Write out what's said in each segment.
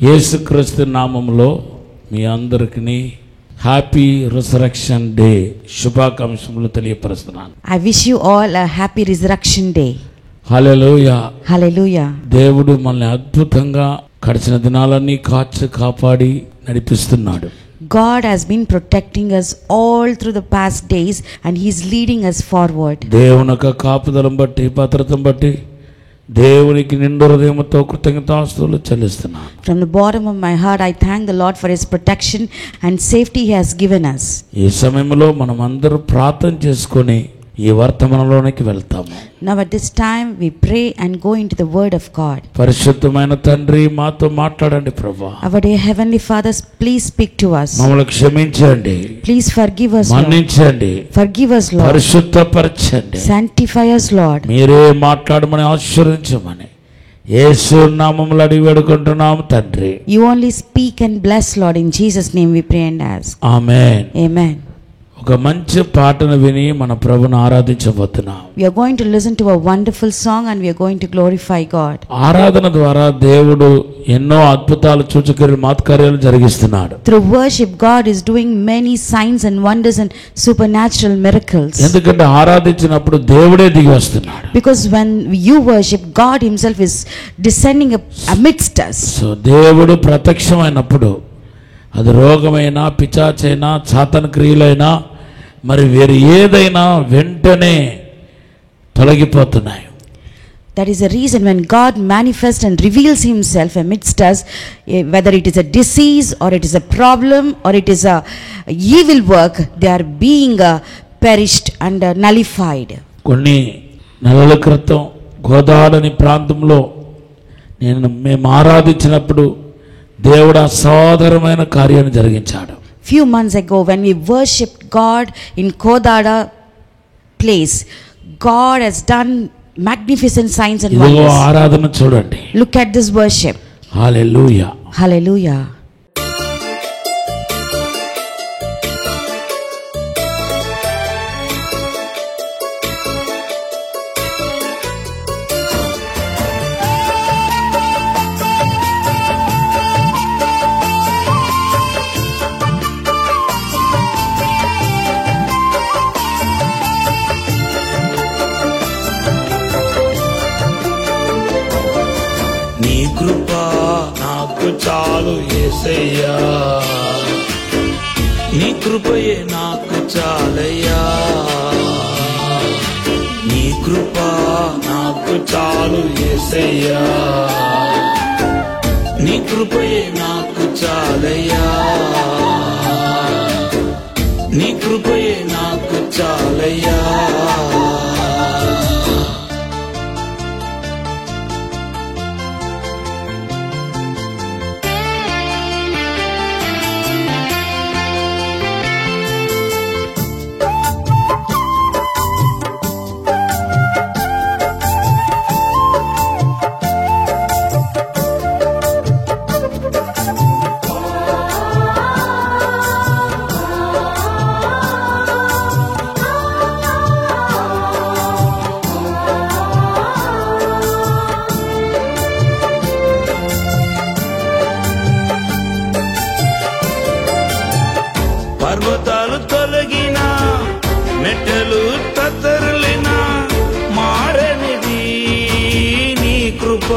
యేసుక్రీస్తు నామములో మీ అందరికీ హ్యాపీ రిజరక్షన్ డే శుభాకాంక్షలు తెలియపరుస్తున్నాను. I wish you all a happy resurrection day. Hallelujah. Hallelujah. దేవుడు మనల్ని అద్భుతంగా గడిచిన దినాలన్నీ కాపాడి నడిపిస్తున్నాడు. God has been protecting us all through the past days and he is leading us forward. దేవుని యొక్క కాపుదలను బట్టి భద్రతను బట్టి దేవునికి నిండు హృదయంతో కృతజ్ఞతాస్తుతులు చెల్లిస్తున్నాను. From the bottom of my heart I thank the Lord for his protection and safety he has given us. ఈ సమయంలో మనం అందరూ ప్రార్థన చేసుకొని ఈ వర్తమానంలోనికి వెళ్తాము. Now at this time we pray and go into the word of God. పరిశుద్ధమైన తండ్రి మాతో మాట్లాడండి ప్రభువా. Our dear heavenly Father, please speak to us. మమ్మల్ని క్షమించండి. Please forgive us, Lord. మన్నించండి. Forgive us, Lord. పరిశుద్ధపరచండి. Sanctify us, Lord. మీరే మాట్లాడమని ఆశీర్వదించమని యేసు నామములో అడిగి వేడుకుంటున్నాము తండ్రి. You only speak and bless, Lord. In Jesus name we pray and ask. Amen. Amen. ఒక మంచి పాటను విని మన ప్రభువును ఆరాధించబోతున్నాం. We are going to listen to a wonderful song and we are going to glorify God. ఆరాధన ద్వారా దేవుడు ఎన్నో అద్భుతాలు సూచక్రియలు మహత్కార్యాలు జరిగిస్తున్నాడు. Through worship God is doing many signs and wonders and supernatural miracles. ఎందుకంటే ఆరాధించినప్పుడు దేవుడే దిగి వస్తున్నాడు. Because when you worship, God himself is descending amidst us. So దేవుడు ప్రత్యక్షమైనప్పుడు అది రోగమైనా పిశాచైనా సాతాను క్రియలైనా మరి వేరే ఏదైనా వెంటనే తొలగిపోతున్నాయి. That is the reason when God manifests and reveals himself amidst us, whether it is a disease or it is a problem or it is a evil work, they are being perished and nullified. కొన్ని నెలల క్రితం గోదావరి ప్రాంతంలో మేము ఆరాధించినప్పుడు దేవుడు అసాధారణమైన కార్యాన్ని జరిగించాడు. Few months ago when we worshipped God in Kodada place, God has done magnificent signs and wonders. ఇదిగో ఆరాధన చూడండి. Look at this worship. Hallelujah. Hallelujah. నీ కృప నాకు చాలు యేసయ్యా, నీ కృపయే నాకు చాలయ్యా, నీ కృప నాకు చాలు యేసయ్యా, నీ కృపయే నాకు చాలయ్యా, నీ కృపయే నాకు చాలయ్యా. పర్వతాలు తొలగిన మెట్టలు తత్తరులిన మారనిది నీ కృప,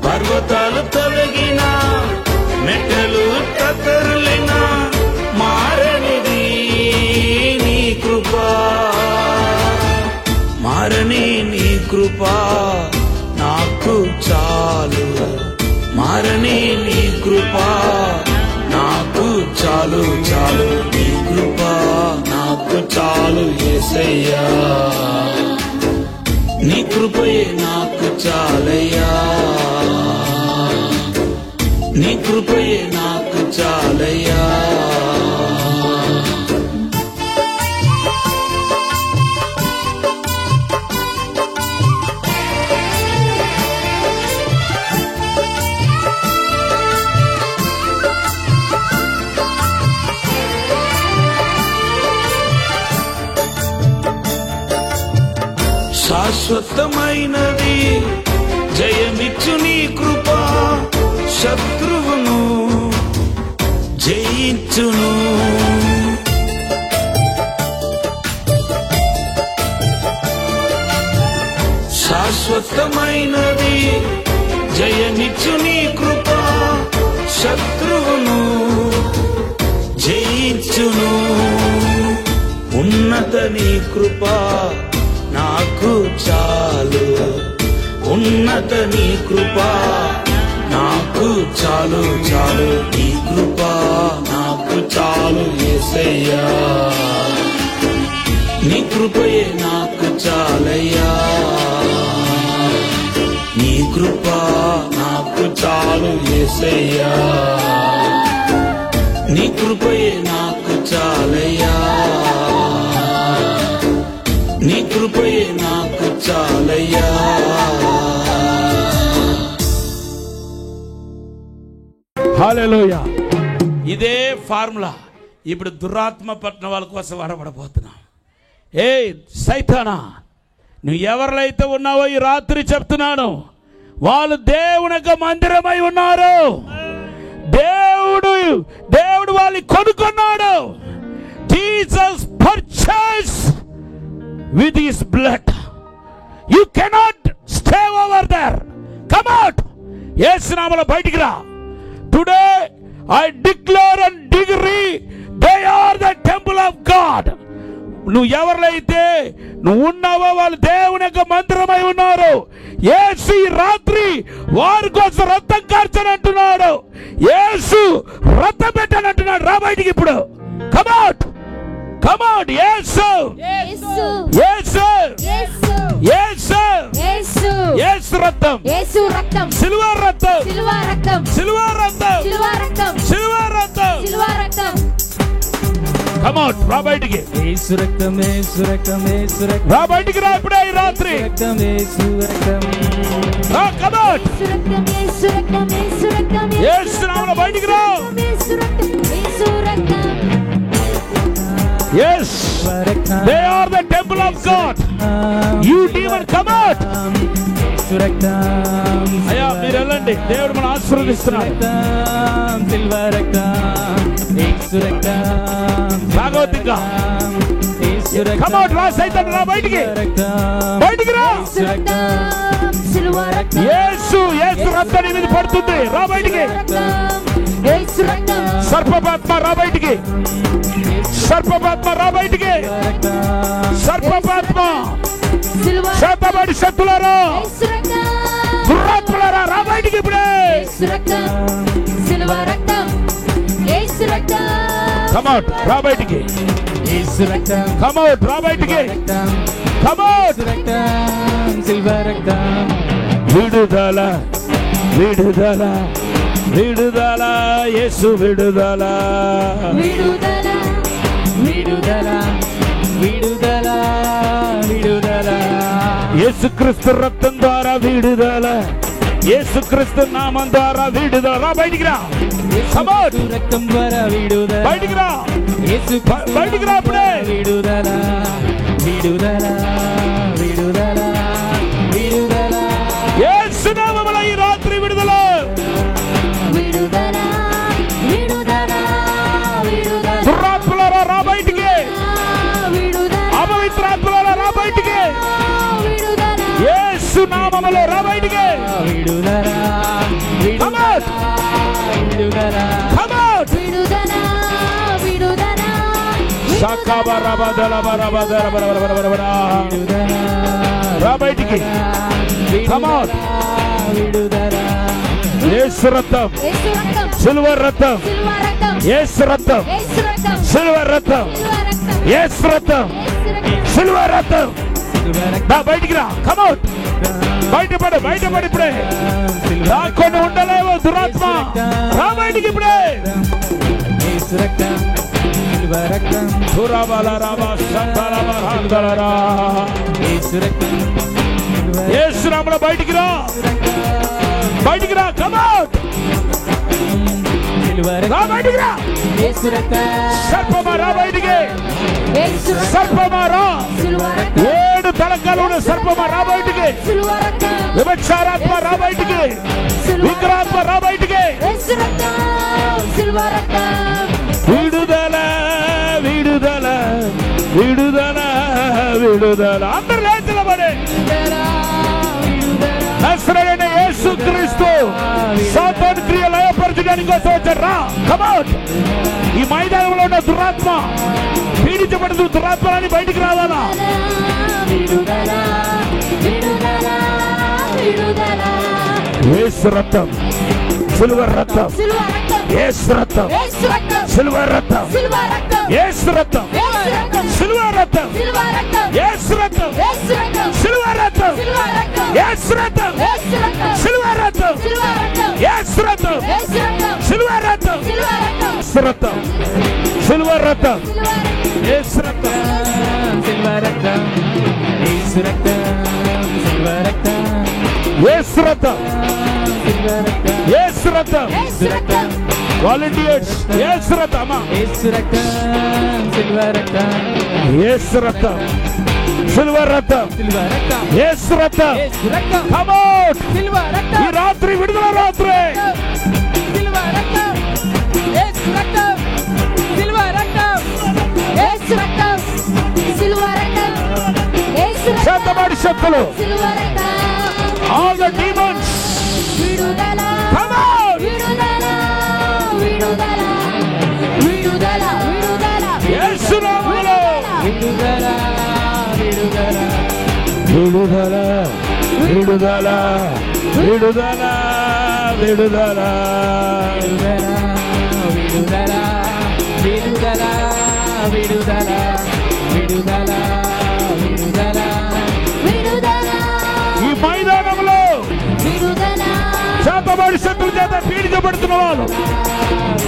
పర్వతాలు తొలగిన మెట్టలు తత్తరులిన మారనిది నీ కృప, మారని నీ కృప నాకు చాలు, మారని నీ కృప నాకు చాలు చాలు, నీ కృప నాకు చాలు యేసయ్యా, నీ కృపయే నాకు చాలయ్యా, నీ కృపయే నాకు చాలయ్యా. శాశ్వతమైనది జయమిచ్చు నీ కృప, శత్రువును జయించును. శాశ్వతమైనది జయమిచ్చు నీ కృప, శత్రువును జయించును. ఉన్నత నీ కృప నాకు చాలు, ఉన్నత నీ కృప నాకు చాలు చాలు, నీ కృప నాకు చాలు యేసయ్యా, నీ కృపయే నాకు చాలయ్యా, నీ కృప నాకు చాలు యేసయ్యా, నీ కృపయే నాకు చాలయ్యా, నీ కృపయే నాకు చాలయ్యా. హల్లెలూయా. ఇదే ఫార్ములా ఇప్పుడు దురాత్మ పట్టిన వాళ్ళ కోసం వాడబడబోతున్నాం. ఏ సైతానా, నువ్వు ఎవరిలైతే ఉన్నావో ఈ రాత్రి చెప్తున్నాను, వాళ్ళు దేవుని యొక్క మందిరమై ఉన్నారు. దేవుడు వాళ్ళని కొనుక్కున్నాడు. Jesus purchase with his blood. You cannot stay over there. Come out. Yesu నామములో బయటికి రా. Today I declare and decree they are the temple of God. నువ్వు ఎవరిలైతే నువ్వు ఉన్నావో వాళ్ళు దేవుని యొక్క మందిరమై ఉన్నారు. యేసు ఈ రాత్రి వారి కోసం రక్తం కార్చనంటున్నాడు. యేసు రక్తం పెట్టానంటున్నాడు. రా బయటికి ఇప్పుడు. Come out, come out. Yesu Yesu Yesu Yesu Yesu Yesu రక్తం, యేసు రక్తం, సిల్వర్ రక్తం, సిల్వర్ రక్తం, సిల్వర్ రక్తం, సిల్వర్ రక్తం, సిల్వర్ రక్తం, సిల్వర్ రక్తం. Come out. రా బయటికి. యేసు రక్తం, యేసు రక్తం, యేసు రక్తం. రా బయటికి రా ఇప్పుడే ఈ రాత్రి. రక్తం, యేసు రక్తం. రా. Come out. యేసు రక్తం, యేసు రక్తం, యేసు రక్తం. యేసు నామములో బయటికి రా. యేసు రక్తం, యేసు రక్తం. Yes, they are the temple of God. You demon, come out. అయ్యా మీరు వెళ్ళండి. దేవుడు మనం ఆశీర్వదిస్తున్నాడు. భాగవతంగా come out. రా సైతాను, రా బయటికి. బయటికి రా. యేసు యేసు రక్తం నీ మీద పడుతుంది. రా బయటికి. సర్పపాత్మ రా బయటికి. సర్పపాత్మ రా బయటికి. సర్పపాత్మ, శాతబడి శక్తులారా, దురాత్మలారా రా బయటికి ఇప్పుడే. Come out. రా బయటికి. Come out. రా బయటికి. Come out. విడుదల, విడుదల, విడుదల, యేసు విడుదల, విడుదల, విడుదల, విడుదల, విడుదల. యేసుక్రీస్తు రక్తం ద్వారా విడుదల, యేసుక్రీస్తు నామం ద్వారా విడుదల. రా బయటికి రా. Come out. రక్తం ద్వారా విడుదల. బయటికి రా. బయటికి రా అప్పుడే. విడుదల, విడుదల, విడుదల, విడుదల. యేసు నామములో ఈ రాత్రి విడుదల. విడుదల, విడుదల, విడుదల. దురాత్మలారా రా బయటికి. అపవిత్రాత్మలారా రా బయటికి. యేసు నామములో రా బయటికి. విడుదల, కమ్ అవుట్. విడుదల, కమ్ అవుట్. విడుదల, విడుదల. సకబరబదల బరబదల బరబరబరబర. విడుదల, రా బయటికి. Come out. విడుదల. యేసు రక్తం, సిల్వర్ రక్తం, యేసు రక్తం, సిల్వర్ రక్తం, యేసు రక్తం, సిల్వర్ రక్తం. రా బయటికి రా. Come out. బయటపడు, బయటపడి ఇప్పుడే. రాకుండా ఉండలేవు దురాత్మ. రా బయటికి ఇప్పుడే. యేసు నామములో బయటికి రా. బయటికి రా. Come out. రా బయటికి రా. సర్పమా రా బయటికి. సర్పమా రా. 7 రెండు తలకాలు ఉన్న సర్పమా రా బయటికి, విభచారాత్మ రా బయటికి, విగ్రహాత్మ రా బయటికి. విడుదల విడుదల విడుదల విడుదల. అందరూ లేచి నిలబడి నజరేయుడైన యేసుక్రీస్తు సాతాను క్రియ లయపరచడానికి కోసం వచ్చాడు. రా, కమ్ అవుట్. ఈ మైదానంలో ఉన్న దురాత్మ, పీడించబడుతున్న దురాత్మని బయటికి రావాలా? యేసు రక్తం, సిల్వర్ రక్తం, యేసు రక్తం, సిల్వర్ రక్తం, యేసు రక్తం, సిల్వర్ రక్తం, యేసు రక్తం, సిల్వర్ రక్తం, యేసు రక్తం, సిల్వర్ రక్తం, యేసు రక్తం, సిల్వర్ రక్తం, యేసు రక్తం, సిల్వర్ రక్తం, యేసు రక్తం, సిల్వర్ రక్తం, యేసు రక్తం, సిల్వర్ రక్తం, యేసు రక్తం, యేసు రక్తం, వాలంటీర్స్ యేసు రక్తం, యేసు రక్తం, సిల్వర్ రక్తం, యేసు రక్తం, సిల్వర్ రక్తం, యేసు రక్తం, కమ్ అవుట్. ఈ రాత్రి విడుదల రాత్రి. సిల్వర్ రక్తం, యేసు రక్తం, సిల్వర్ రక్తం, యేసు రక్తం, సిల్వర్ రక్తం, యేసు రక్తం. శాతమాడి శక్తులు, all the demons, విడుదల, come out. విడుదల విడుదల విడుదల విడుదల, యేసు నామములో విడుదల విడుదల విడుదల విడుదల విడుదల విడుదల విడుదల విడుదల విడుదల విడుదల విడుదల విడుదల. ఈ మైదానంలో శాతమాడి శత్రుల చేత పీడించబడుతున్న వాళ్ళు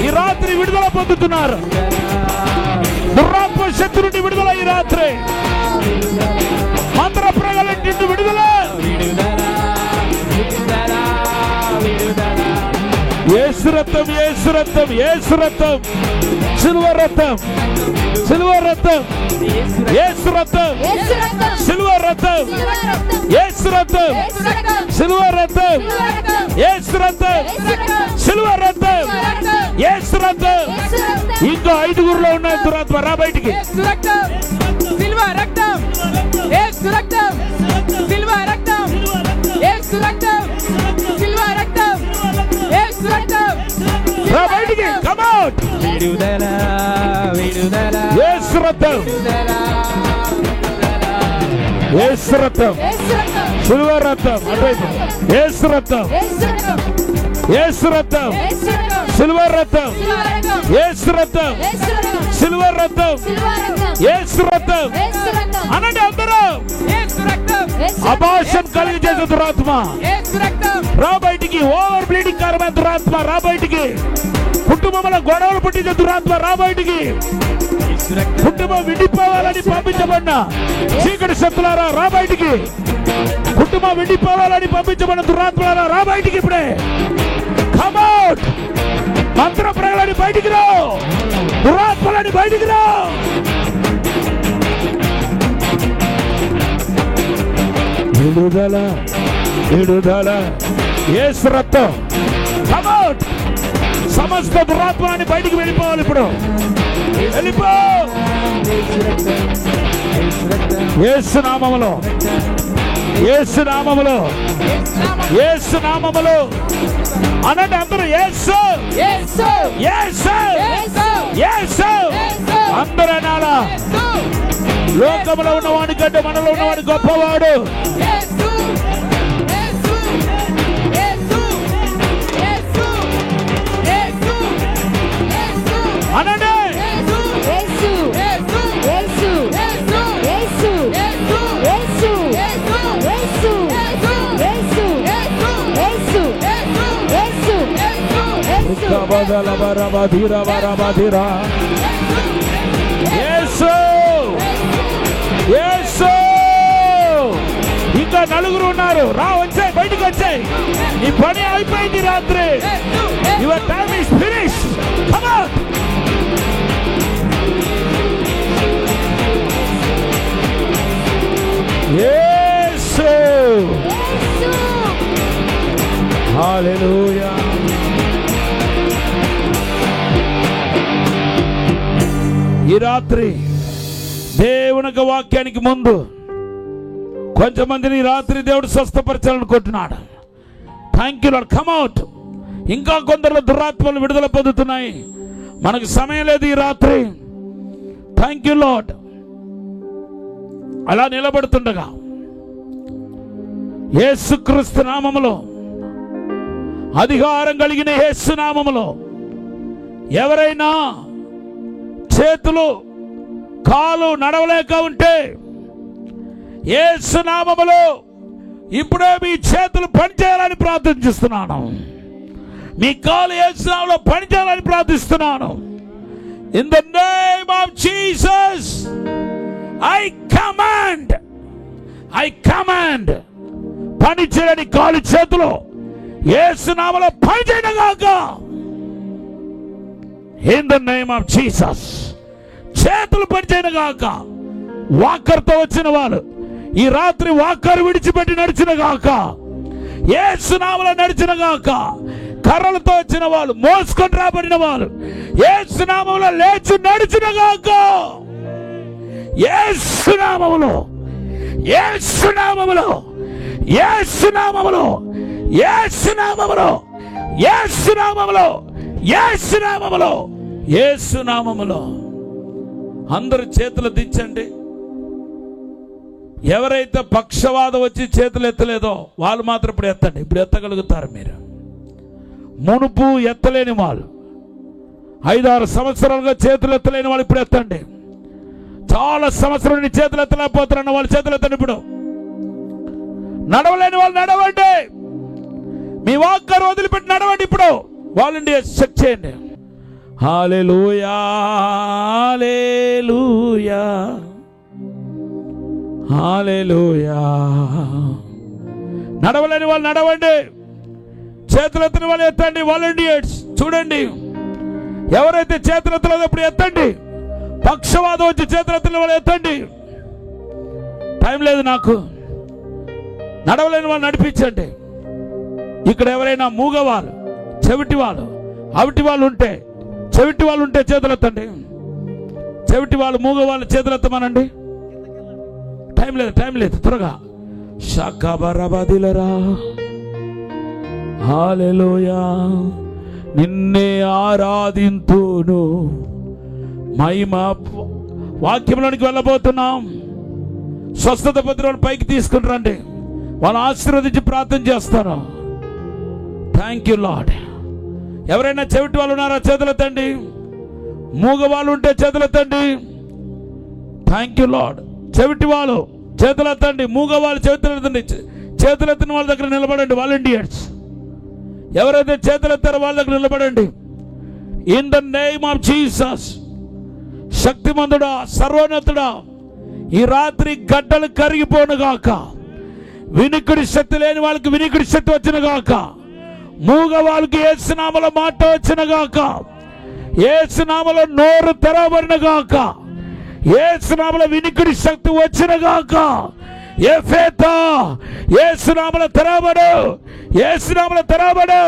ఈ రాత్రి విడుదల పొందుతున్నారు. దురాత్మ శక్తి నుండి విడుదల ఈ రాత్రి. మంత్ర ప్రగలంటి విడుదల. యేసు రక్తం, యేసు రక్తం, యేసు రక్తం, సిల్వర్ రక్తం, సిల్వర్ రక్తం, యేసు రక్తం, సిల్వర్ రక్తం, యేసు రక్తం, సిల్వర్ రక్తం, యేసు రక్తం, సిల్వర్ రక్తం, యేసు రక్తం. ఇంకా ఐదుగురులో ఉన్న దురాత్మ రా బయటికి. సిల్వర్ రక్తం, యేసు రక్తం, సిల్వర్ రక్తం, యేసు రక్తం, సిల్వర్ రక్తం, యేసు రక్తం, రా బయటికి. Come out. విడుదల విడుదల, యేసు రక్తం, యేసు రక్తం, సిల్వర్ రక్తం, యేసు రక్తం, యేసు రక్తం, సిల్వర్ రక్తం, యేసు రక్తం, సిల్వర్ రక్తం, యేసు రక్తం అనండి అందరూ. అబార్షన్ కలిగి చేసే దురాత్మ రా బయటికి. ఓవర్ బ్లీడింగ్ కారమైన దురాత్మ రా బయటికి. కుటుంబంలో గొడవలు పుట్టించే దురాత్మ రా బయటికి. కుటుంబం విడిపోవాలని పంపించబడిన చీకటి శక్తులారా రా బయటికి. కుటుంబం విడిపోవాలని పంపించబడిన దురాత్మలారా రా బయటికి ఇప్పుడే. Come out. మంత్ర ప్రజలని బయటికి రా, దురాత్మలని బయటికి రా. విడుదల విడుదల, యేసు రక్తం. Come out. సమస్త దురాత్మలని బయటికి వెళ్ళిపోవాలి ఇప్పుడు. వెళ్ళిపో యేసు నామములో, యేసు నామములో, యేసు నామములో అనండి అందరూ. యేసు యేసు యేసు యేసు అందరూ అనాలా. లోకంలో ఉన్నవాడి కంటే మనలో ఉన్నవాడు గొప్పవాడు. అనండి. ఇంకా నలుగురు ఉన్నారు. రా, వచ్చాయి, బయటికి వచ్చాయి. నీ పని అయిపోయింది రాత్రి. Your time is finish. Come out. Yesu. Hallelujah. ఈ రాత్రి దేవుని వాక్యానికి ముందు కొంతమందిని ఈ రాత్రి దేవుడు స్వస్థపరచాలనుకుంటున్నాడు. Thank you Lord. Come out. ఇంకా కొందరు దురాత్మలు విడుదల పొందుతున్నాయి. మనకు సమయం లేదు ఈ రాత్రి. Thank you lord. అలా నిలబడుతుండగా యేసుక్రీస్తు నామములో, అధికారం కలిగిన యేసు నామములో ఎవరైనా చేతులు కాలు నడవలేక ఉంటే యేసు నామములో ఇప్పుడే మీ చేతులు పనిచేయాలని ప్రార్థిస్తున్నాను. మీ కాలు యేసు నామములో పనిచేయాలని ప్రార్థిస్తున్నాను. In the name of Jesus I command పని చేయని కాలు చేతులు యేసు నామములో పని చేయను గాక. In the name of Jesus చేతులు పని చేయను గాక. వాకర్తో వచ్చిన వాళ్ళు ఈ రాత్రి వాకర్ విడిచిపెట్టి నడిచిన గాక. యేసు నామములో నడిచిన గాక. కర్రలతో వచ్చిన వాళ్ళు, మోసుకొని రాబడిన వాళ్ళు యేసు నామములో లేచి నడిచిన గాక. యేసు నామములో, యేసు నామములో, యేసు నామములో, యేసు నామములో, యేసు నామములో, యేసు నామములో, యేసు నామములో. అందరూ చేతులు దించండి. ఎవరైతే పక్షవాదం వచ్చి చేతులు ఎత్తలేదో వాళ్ళు మాత్రం ఇప్పుడు ఎత్తండి. ఇప్పుడు ఎత్తగలుగుతారు మీరు. మునుపు ఎత్తలేని వాళ్ళు, 5-6 సంవత్సరాలుగా చేతులు ఎత్తలేని వాళ్ళు ఇప్పుడు ఎత్తండి. చాలా సంవత్సరాల నుండి చేతులు ఎత్తలేకపోతున్న వాళ్ళు చేతులు ఎత్తండి. ఇప్పుడు నడవలేని వాళ్ళు నడవండి. మీ వాక్కర్ వదిలిపెట్టి నడవండి. ఇప్పుడు వాలంటీర్స్ చెక్ చేయండి. హల్లెలూయా, హల్లెలూయా, హల్లెలూయా. నడవలేని వాళ్ళు నడవండి. చేతులు ఎత్తిన వాళ్ళు ఎత్తండి. వాలంటీర్స్ చూడండి. ఎవరైతే చేతులు ఎత్తలేదో ఇప్పుడు ఎత్తండి. పక్షవాదం వచ్చి చేతులు ఎత్తిన వాళ్ళు ఎత్తండి. టైం లేదు నాకు. నడవలేని వాళ్ళు నడిపించండి. ఇక్కడ ఎవరైనా మూగవాళ్ళు, చెవిటి వాళ్ళు, అవిటి వాళ్ళు ఉంటే, చెవిటి వాళ్ళు ఉంటే చేతులు ఎత్తండి. చెవిటి వాళ్ళు, మూగవాళ్ళు చేతులు ఎత్తమనండి. టైం లేదు, టైం లేదు, త్వరగా. షాకాబరాబాదిలరా. హల్లెలూయా. నిన్నే ఆరాధింతును. మహిమ వాక్యంలోనికి వెళ్ళబోతున్నాం. స్వస్థత పత్రాలు పైకి తీసుకుని రండి. వాళ్ళు ఆశీర్వదించి ప్రార్థన చేస్తారు. Thank you lord. ఎవరైనా చెవిటి వాళ్ళు ఉన్నారా చేతులు ఎత్తండి. మూగ వాళ్ళు ఉంటే చేతులు ఎత్తండి. Thank you lord. చెవిటి వాళ్ళు చేతులు ఎత్తండి. మూగ వాళ్ళు చేతులు ఎత్తండి. చేతులు ఎత్తిన వాళ్ళ దగ్గర నిలబడండి. వాలంటీర్స్ ఎవరైతే చేతులు ఎత్తారో వాళ్ళ దగ్గర నిలబడండి. In the name of Jesus. శక్తిమంతుడా, సర్వోన్నతుడా, ఈ రాత్రి గడ్డలు కరిగిపోను గాక. వినికిడి శక్తి లేని వాళ్ళకి వినికిడి శక్తి వచ్చిన గాక. మూగ వాళ్ళకి యేసు నామములో మాట వచ్చిన గాక. యేసు నామములో నోరు తెరవబడిన గాక. యేసు నామములో వినికిడి శక్తి వచ్చిన గాక. ఎఫెతా, యేసు నామములో తెరవబడు. యేసు నామములో తెరవబడు.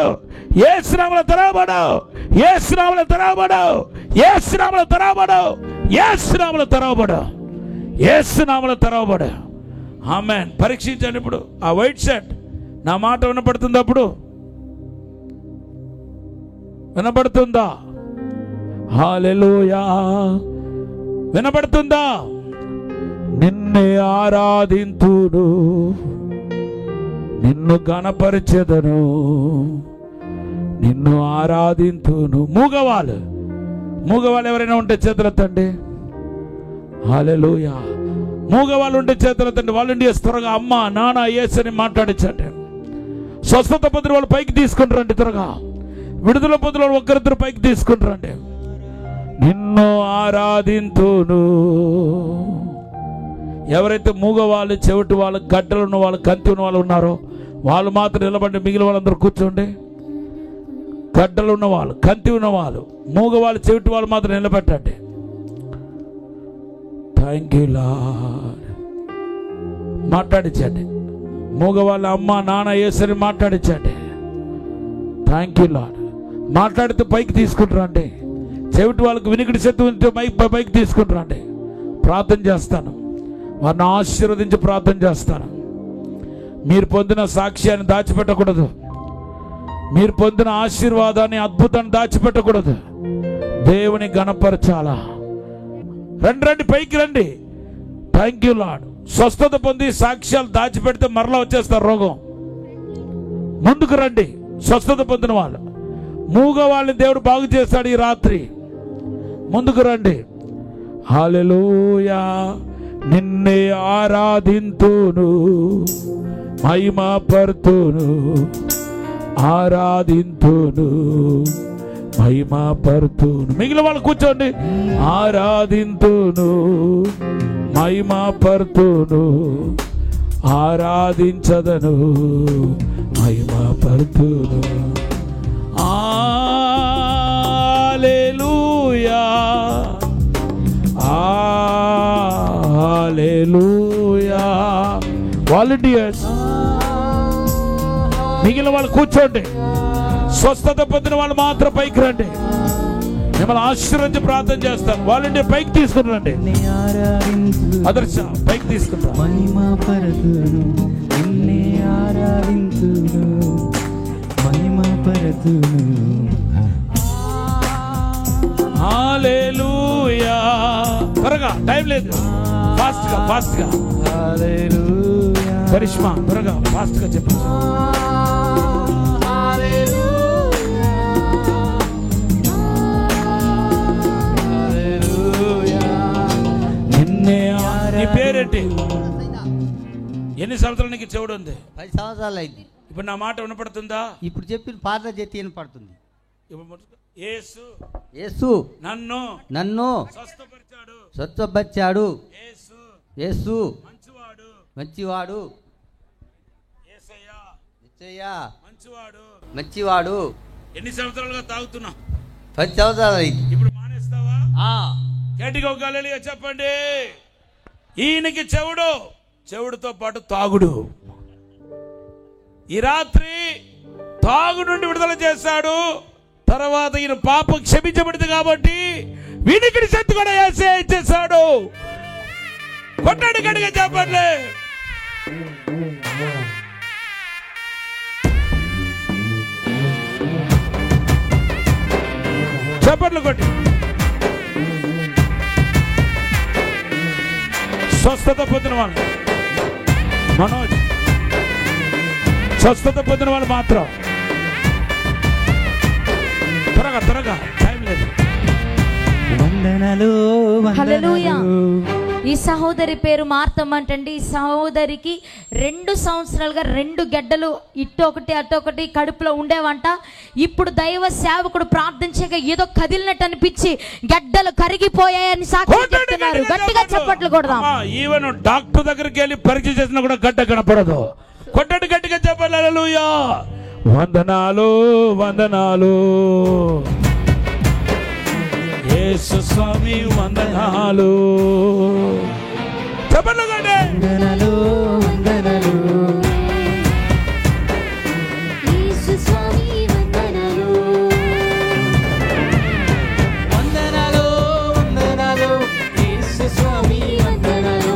యేసు నామములో తెరవబడు. యేసు నామములో తెరవబడు. యేసు నామములో తెరవబడు. యేసు నామములో తెరవబడు. యేసు నామములో తెరవబడు. ఆమేన్. పరీక్షించండి. ఇప్పుడు ఆ వైట్ షర్ట్ నా మాట వినపడుతుందా? అప్పుడు వినపడుతుందా? హల్లెలూయా. వినపడుతుందా? నిన్నే ఆరాధింతును, నిన్ను గణపరిచెదను, నిన్ను ఆరాధింతును. మూగవాళ్ళు ఎవరైనా ఉంటే చేతులెత్తండి. హల్లెలూయా. మూగవాళ్ళు ఉంటే చేతులెత్తండి. వాలంటీర్స్ త్వరగా అమ్మ, నాన్న, యేసుని మాట్లాడించండి. స్వస్థత పొందిన వాళ్ళు పైకి తీసుకుని రండి. త్వరగా విడుదల పొందిన వాళ్ళు ఒక్కరిద్దరు పైకి తీసుకుని రండి. నిన్ను ఆరాధింతును. ఎవరైతే మూగవాళ్ళు, చెవిటి వాళ్ళు, గడ్డలు ఉన్న వాళ్ళు, కంతి ఉన్న వాళ్ళు ఉన్నారో వాళ్ళు మాత్రం నిలబడి. మిగిలిన వాళ్ళందరూ కూర్చోండి. గడ్డలు ఉన్నవాళ్ళు, కంతి ఉన్నవాళ్ళు, మూగవాళ్ళు, చెవిటి వాళ్ళు మాత్రం నిలబెట్టండి. Thank you Lord. మాట్లాడించండి. మూగవాళ్ళ అమ్మ నాన్న యేసుని మాట్లాడించండి. Thank you lord. మాట్లాడితే పైకి తీసుకుంటారండి. చెవిటి వాళ్ళకి వినికిడి శక్తి ఉంటే పైకి తీసుకుంటారండి. ప్రార్థన చేస్తాను, వారిని ఆశీర్వదించి ప్రార్థన చేస్తాను. మీరు పొందిన సాక్ష్యాన్ని దాచిపెట్టకూడదు. మీరు పొందిన ఆశీర్వాదాన్ని, అద్భుతాన్ని దాచిపెట్టకూడదు. దేవుని గణపరచాలా. రండి, పైకి రండి. Thank you lord. స్వస్థత పొంది సాక్ష్యాలు దాచిపెడితే మరలా వచ్చేస్తారు రోగం. ముందుకు రండి స్వస్థత పొందిన వాళ్ళు. మూగ వాళ్ళని దేవుడు బాగు చేస్తాడు ఈ రాత్రి. ముందుకు రండి. హల్లెలూయా. నిన్నే ఆరాధింతును, మహిమపర్తును, ఆరాధింతును, మహిమపర్తును. మిగిలిన వాళ్ళు కూర్చోండి. ఆరాధింతును, మహిమపర్తును, ఆరాధించదను, మహిమపర్తును. హల్లెలూయా, హల్లెలూయా. వాలంటీర్స్ మిగిలిన వాళ్ళు కూర్చోండి. స్వస్థత పొందిన వాళ్ళు మాత్రం పైకి రండి. మిమ్మల్ని ఆశీర్వదించి ప్రార్థన చేస్తాను. వాలంటీర్ పైకి తీసుకురండి. అదర్శ పైకి తీసుకుంటాను. హల్లెలూయా. త్వరగా, టైం లేదు. ఫాస్ట్ గా కరిష్మా, త్వరగా ఫాస్ట్ గా చెప్పు. నీ పేరేంటి? ఎన్ని సంవత్సరాలు నీకు చెవుడు ఉంది? 10 సంవత్సరాలు అయింది. ఇప్పుడు నా మాట వినపడుతుందా? ఇప్పుడు చెప్పిన పాట చెత్తి వినపడుతుంది. యేసు నన్ను స్వస్థపరిచాడు. యేసు మంచివాడు. మంచివాడు. ఎన్ని సంవత్సరాలుగా తాగుతున్నా? 10 సంవత్సరాలు అయింది. ఇప్పుడు మానేస్తావా? గట్టిగా ఒక హల్లెలూయా చెప్పండి. ఈయనకి చెవుడుతో పాటు తాగుడు. ఈ రాత్రి తాగు నుండి విడుదల చేశాడు. తర్వాత ఈయన పాపం క్షమించబడింది కాబట్టి వినికిడి శక్తి కూడా ఇచ్చేసాడు. కొట్టండి, గట్టిగా చెప్పండి. చెప్పండి కొట్టి. స్వస్థత పొందిన వాళ్ళు మనోజ్, స్వస్థత పొందిన వాళ్ళు మాత్రం త్వరగా, టైం లేదు. హల్లెలూయా. ఈ సహోదరి పేరు మార్తమ్మ అంటండి. ఈ సహోదరికి 2 సంవత్సరాలుగా 2 గడ్డలు ఇట్టొకటి అటొకటి కడుపులో ఉండేవంట. ఇప్పుడు దైవ సేవకుడు ప్రార్థించగా ఏదో కదిలినట్టు అనిపించి గడ్డలు కరిగిపోయాయని సాక్ష్యం చెప్తున్నారు. గట్టిగా చప్పట్లు కొడదాం. ఈవెన్ డాక్టర్ దగ్గరికి వెళ్ళి పరీక్ష చేసినా కూడా గడ్డ కనపడదు. కొట్టండి, గట్టిగా చెప్పండి. హల్లెలూయా. వందనాలు యేసు స్వామి, వందనాలు. చెప్పండి గట్టిగా. యేసు స్వామి వందనాలు. యేసు స్వామి వందనాలు.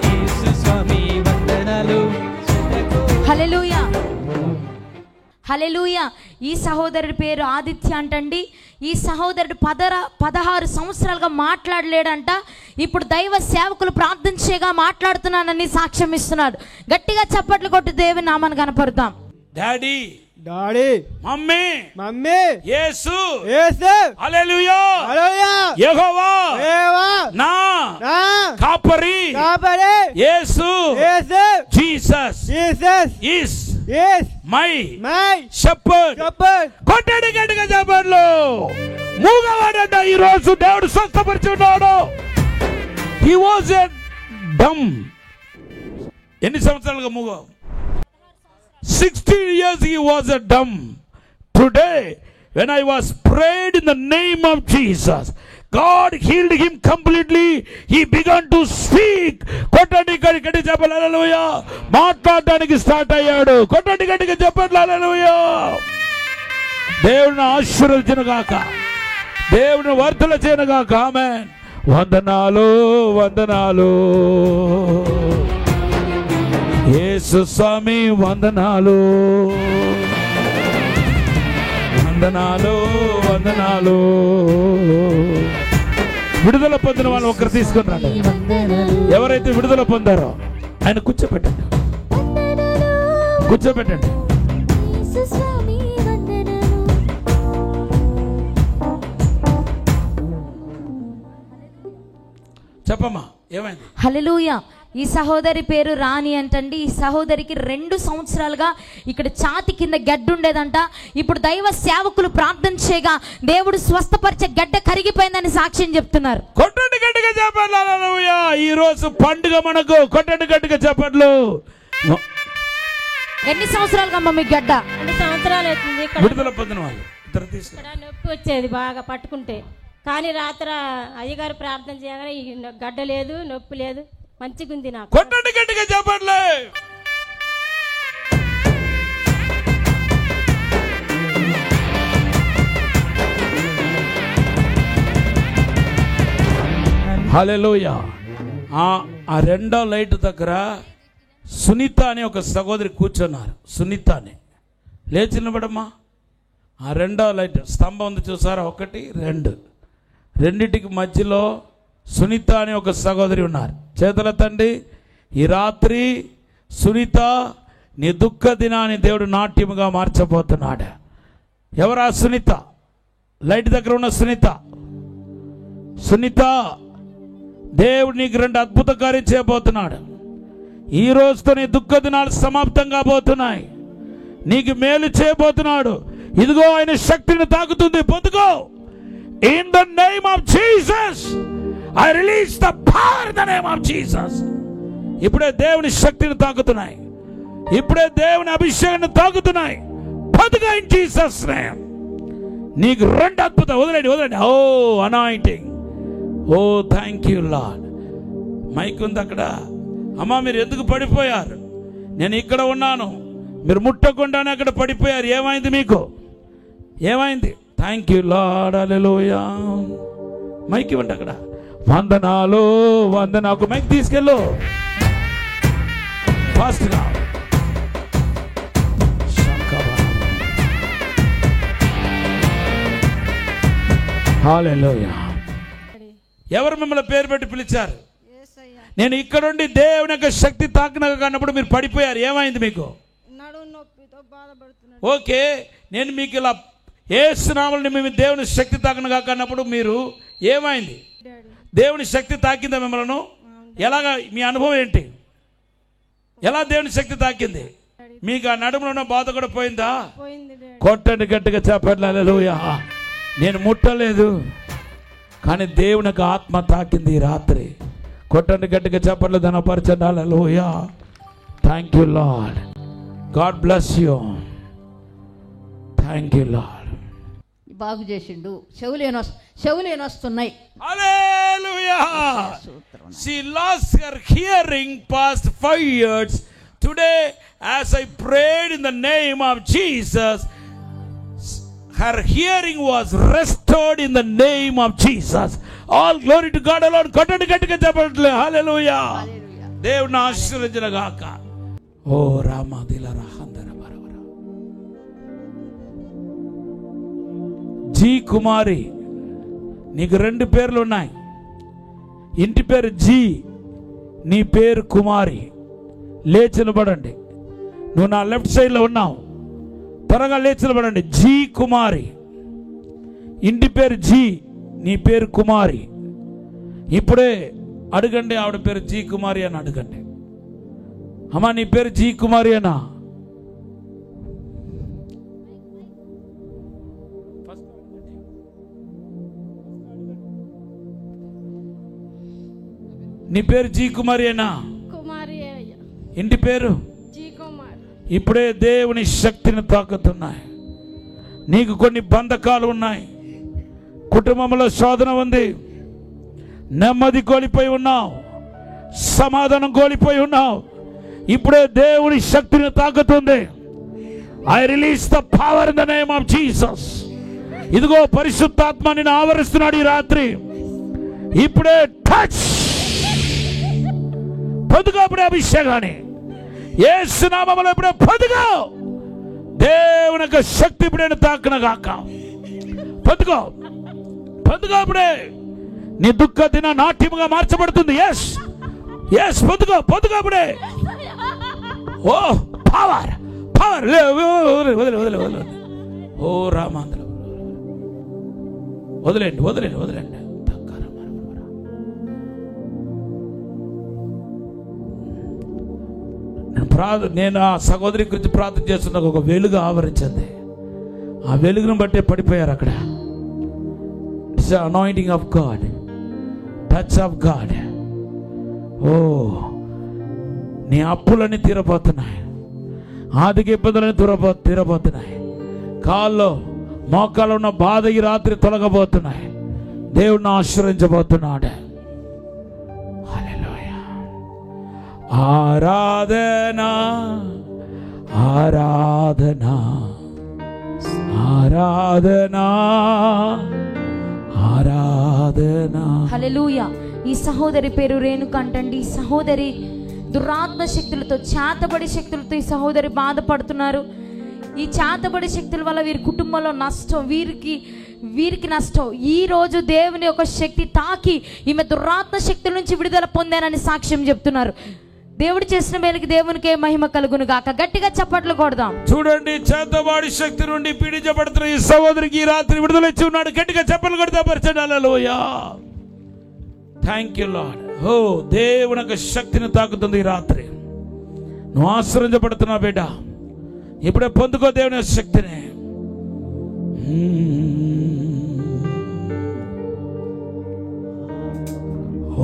యేసు స్వామి వందనాలు. హల్లెలూయా. హల్లెలూయా. ఈ సహోదరుడి పేరు ఆదిత్య అంటండి. ఈ సహోదరుడు 16 సంవత్సరాలుగా మాట్లాడలేడంట. ఇప్పుడు దైవ సేవకులు ప్రార్థించేగా మాట్లాడుతున్నానని సాక్ష్యం ఇస్తున్నాడు. గట్టిగా చప్పట్లు కొట్టి దేవుని నామాన్ని కనపరుద్దాం. డాడీ, మమ్మీ, యేసు, హల్లెలూయా, యెహోవా నా కాపరి, యేసు, జీసస్ ఈస్ మై షెపర్డ్. కొట్టండి, గట్టిగా చెప్పండి. మూగవాడంట ఈ రోజు దేవుడు స్వస్థపరిచున్నాడు. హి వాజ్ ఎ డమ్. ఎన్ని సంవత్సరాలుగా మూగ? 16 years he was a dumb. Today when I was prayed in the name of Jesus, God healed him completely. He began to speak. కొట్టండి గట్టిగా చెప్పండి హల్లెలూయా. మాట్లాడడానికి స్టార్ట్ అయ్యాడు. కొట్టండి గట్టిగా చెప్పండి హల్లెలూయా. దేవుని ఆశీర్వదించును గాక, దేవుని వర్ధల చేయను గాక. ఆమేన్. వందనాలు వందనాలు యేసు స్వామి, వందనాలు వందనాలు వందనాలు. విడుదల పొందిన వాళ్ళు ఒకరు తీసుకుని రండి. ఎవరైతే విడుదల పొందారో ఆయన కూర్చోబెట్టండి, కూర్చోబెట్టండి. చెప్పమ్మా ఏమైంది? హల్లెలూయా. ఈ సహోదరి పేరు రాణి అంటండి. ఈ సహోదరికి 2 సంవత్సరాలుగా ఇక్కడ ఛాతి కింద గడ్డ ఉండేదంట. ఇప్పుడు దైవ సేవకులు ప్రార్థన చేయగా దేవుడు స్వస్థపరిచే గడ్డ కరిగిపోయిందని సాక్ష్యం చెప్తున్నారు. కొట్టండి గట్టిగా చెప్పండి హల్లెలూయా. ఈ రోజు పండుగ మనకు. కొట్టండి గట్టిగా చెప్పండి. ఎన్ని సంవత్సరాలుగా అమ్మ మీ గడ్డ? 2 సంవత్సరాలు అవుతుంది. విడుదల పొందిన వాళ్ళు ఇద్దరు తీసుకు. ఇక్కడ నొప్పి వచ్చేది బాగా పట్టుకుంటే, కానీ రాత్రి అయ్యగారు ప్రార్థన చేయగానే ఈ గడ్డ లేదు, నొప్పి లేదు, మంచిగా ఉంది నాకు. కొట్టండి గట్టిగా చెప్పండి. హల్లెలూయా. ఆ రెండో లైట్ దగ్గర సునీత అనే ఒక సహోదరి కూర్చున్నారు. సునీత అని లేచి నిలబడమ్మా. ఆ రెండో లైట్ స్తంభం ఉంది చూసారా, 1 2, రెండిటికి మధ్యలో సునీత అనే ఒక సహోదరి ఉన్నారు. చేతుల తండ్రి, ఈ రాత్రి సునీత నీ దుఃఖ దినాన్ని దేవుడు నాట్యముగా మార్చబోతున్నాడు. ఎవరా సునీత? లైట్ దగ్గర ఉన్న సునీత. సునీత, దేవుడు నీకు 2 అద్భుత కార్యం చేయబోతున్నాడు. ఈ రోజుతో నీ దుఃఖ దినాలు సమాప్తం కాబోతున్నాయి. నీకు మేలు చేయబోతున్నాడు. ఇదిగో ఆయన శక్తిని తాకుతుంది. పొందుకో. In the name of Jesus, I release the power in the name of Jesus. ఇప్పుడే దేవుని శక్తిని తాకుతున్నాయి. ఇప్పుడే దేవుని అభిషేకాన్ని తాకుతున్నాయి. పొందుకో in Jesus name. నీకు 2 అద్భుతం. వదలండి. Oh anointing. Oh thank you Lord. Mike ఉంది అక్కడ. అమ్మా మీరు ఎందుకు పడిపోయారు? నేను ఇక్కడ ఉన్నాను. మీరు ముట్టకుండానే అక్కడ పడిపోయారు. ఏమైంది మీకు? ఏమైంది? Thank you Lord. Hallelujah. Mic ఇవ్వండి అక్కడ. వందనాలు వందనాకు. మైక్ తీసుకెళ్ళు ఫాస్ట్గా. హల్లెలూయా. ఎవరు మిమ్మల్ని పేరు పెట్టి పిలిచారు? నేను ఇక్కడుండి దేవుని యొక్క శక్తి తాకినగా కానప్పుడు మీరు పడిపోయారు. ఏమైంది మీకు? ఓకే, నేను మీకు ఇలా యేసు నామములో మేము దేవుని శక్తి తాకినగా కానప్పుడు మీరు ఏమైంది? దేవుని శక్తి తాకిందా మిమ్మల్ని? ఎలాగా? మీ అనుభవం ఏంటి? ఎలా దేవుని శక్తి తాకింది? మీకు ఆ నడుములో ఉన్న బాధ కూడా పోయిందా? కొట్టండి గట్టిగా చెప్పండి హల్లెలూయా. నేను ముట్టలేదు, కానీ దేవుని యొక్క ఆత్మ తాకింది ఈ రాత్రి. కొట్టండి గట్టిగా చెప్పండి. ధనపరచండి. Hallelujah. Thank you Lord. God bless you. Thank you Lord. బాగు చేసిండు. చెవులేని వస్తున్నాయి. హల్లెలూయా. She lost her hearing past 5 years. Today, as I prayed in the name of Jesus, her hearing was restored in the name of Jesus. All glory to God alone. కొట్టండి గట్టిగా చెప్పండి. హల్లెలూయా. దేవుని ఆశీర్వదించును గాక. ఓ రామాదిల రహందర బరవర. G కుమారి, నీకు 2 పేర్లు ఉన్నాయి. ఇంటి పేరు జీ, నీ పేరు కుమారి. లేచి నిలబడండి. నువ్వు నా లెఫ్ట్ సైడ్లో ఉన్నావు. త్వరగా లేచి నిలబడండి. జీ కుమారి, ఇంటి పేరు జీ, నీ పేరు కుమారి. ఇప్పుడే అడగండి. ఆవిడ పేరు జీ కుమారి అని అడగండి. అమ్మా నీ పేరు జీ కుమారి అనా? నీ పేరు జీ కుమారి అనా? కుమారి. ఇంటి పేరు జీ కుమార్. ఇప్పుడే దేవుని శక్తిని తాకుతున్నాయి. నీకు కొన్ని బంధకాలు ఉన్నాయి. కుటుంబంలో శోధన ఉంది. నెమ్మది కోల్పోయి ఉన్నావు, సమాధానం కోల్పోయి ఉన్నావు. ఇప్పుడే దేవుని శక్తిని తాకుతుంది. I release the power in the name of Jesus. ఇదిగో పరిశుద్ధాత్మ నిన్ను ఆవరిస్తున్నాడు ఈ రాత్రి. ఇప్పుడే టచ్, పొందుకో ఇప్పుడే అభిషేకాన్ని. యేసు నామములో ఇప్పుడే పొందుకో. దేవుని యొక్క శక్తి ఇప్పుడే తాకున గాక. పొందుకో, పొందుకో. ఇప్పుడే నీ దుఃఖ దిన నాట్యముగా మార్చబడుతుంది. ఎస్ ఎస్, పొందుకో, పొందుకో ఇప్పుడే. ఓ పవర్, పవర్. వదిలే వదిలే వదిలే. ఓ రామాంధ్ర, వదిలేండి వదిలేండి వదిలేండి. నేను ఆ సహోదరి గురించి ప్రార్థన చేస్తున్నా. ఒక వెలుగు ఆవరించింది. ఆ వెలుగును బట్టే పడిపోయారు అక్కడ. It's anointing of God, touch of God. Oh, నీ అప్పులన్నీ తీరబోతున్నాయి, ఆర్థిక ఇబ్బందులన్నీ తీరబోతున్నాయి. కాల్లో మోకాల్లో ఉన్న బాధ ఈ రాత్రి తొలగబోతున్నాయి. దేవుడిని ఆశ్రయించబోతున్నాడు. ఆరాధనా ఆరాధనా ఆరాధనా ఆరాధనా. హల్లెలూయా. ఈ సహోదరి పేరు రేణుక అంటండి. ఈ సహోదరి దురాత్మ శక్తులతో, చేతబడి శక్తులతో ఈ సహోదరి బాధపడుతున్నారు. ఈ చేతబడి శక్తుల వల్ల వీరి కుటుంబంలో నష్టం, వీరికి నష్టం. ఈ రోజు దేవుని యొక్క శక్తి తాకి ఈమె దురాత్మ శక్తుల నుంచి విడుదల పొందానని సాక్ష్యం చెప్తున్నారు. దేవుడు చేసిన మేలుకి దేవునికే మహిమ కలుగును గాక. గట్టిగా చప్పట్లు కొడదాం. చూడండి, చేతబడి శక్తి నుండి పీడించబడుతున్న ఈ సహోదరికి ఈ రాత్రి విడుదల ఇచ్చి ఉన్నాడు. గట్టిగా చప్పట్లు కొడతా పరిచయం. హల్లెలూయా, థ్యాంక్ యూ లార్డ్. ఓ, దేవుని యొక్క శక్తిని తాకుతుంది ఈ రాత్రి. నువ్వు ఆశ్రయించబడుతున్నావు బిడ్డ. ఇప్పుడే పొందుకో దేవుని యొక్క శక్తిని.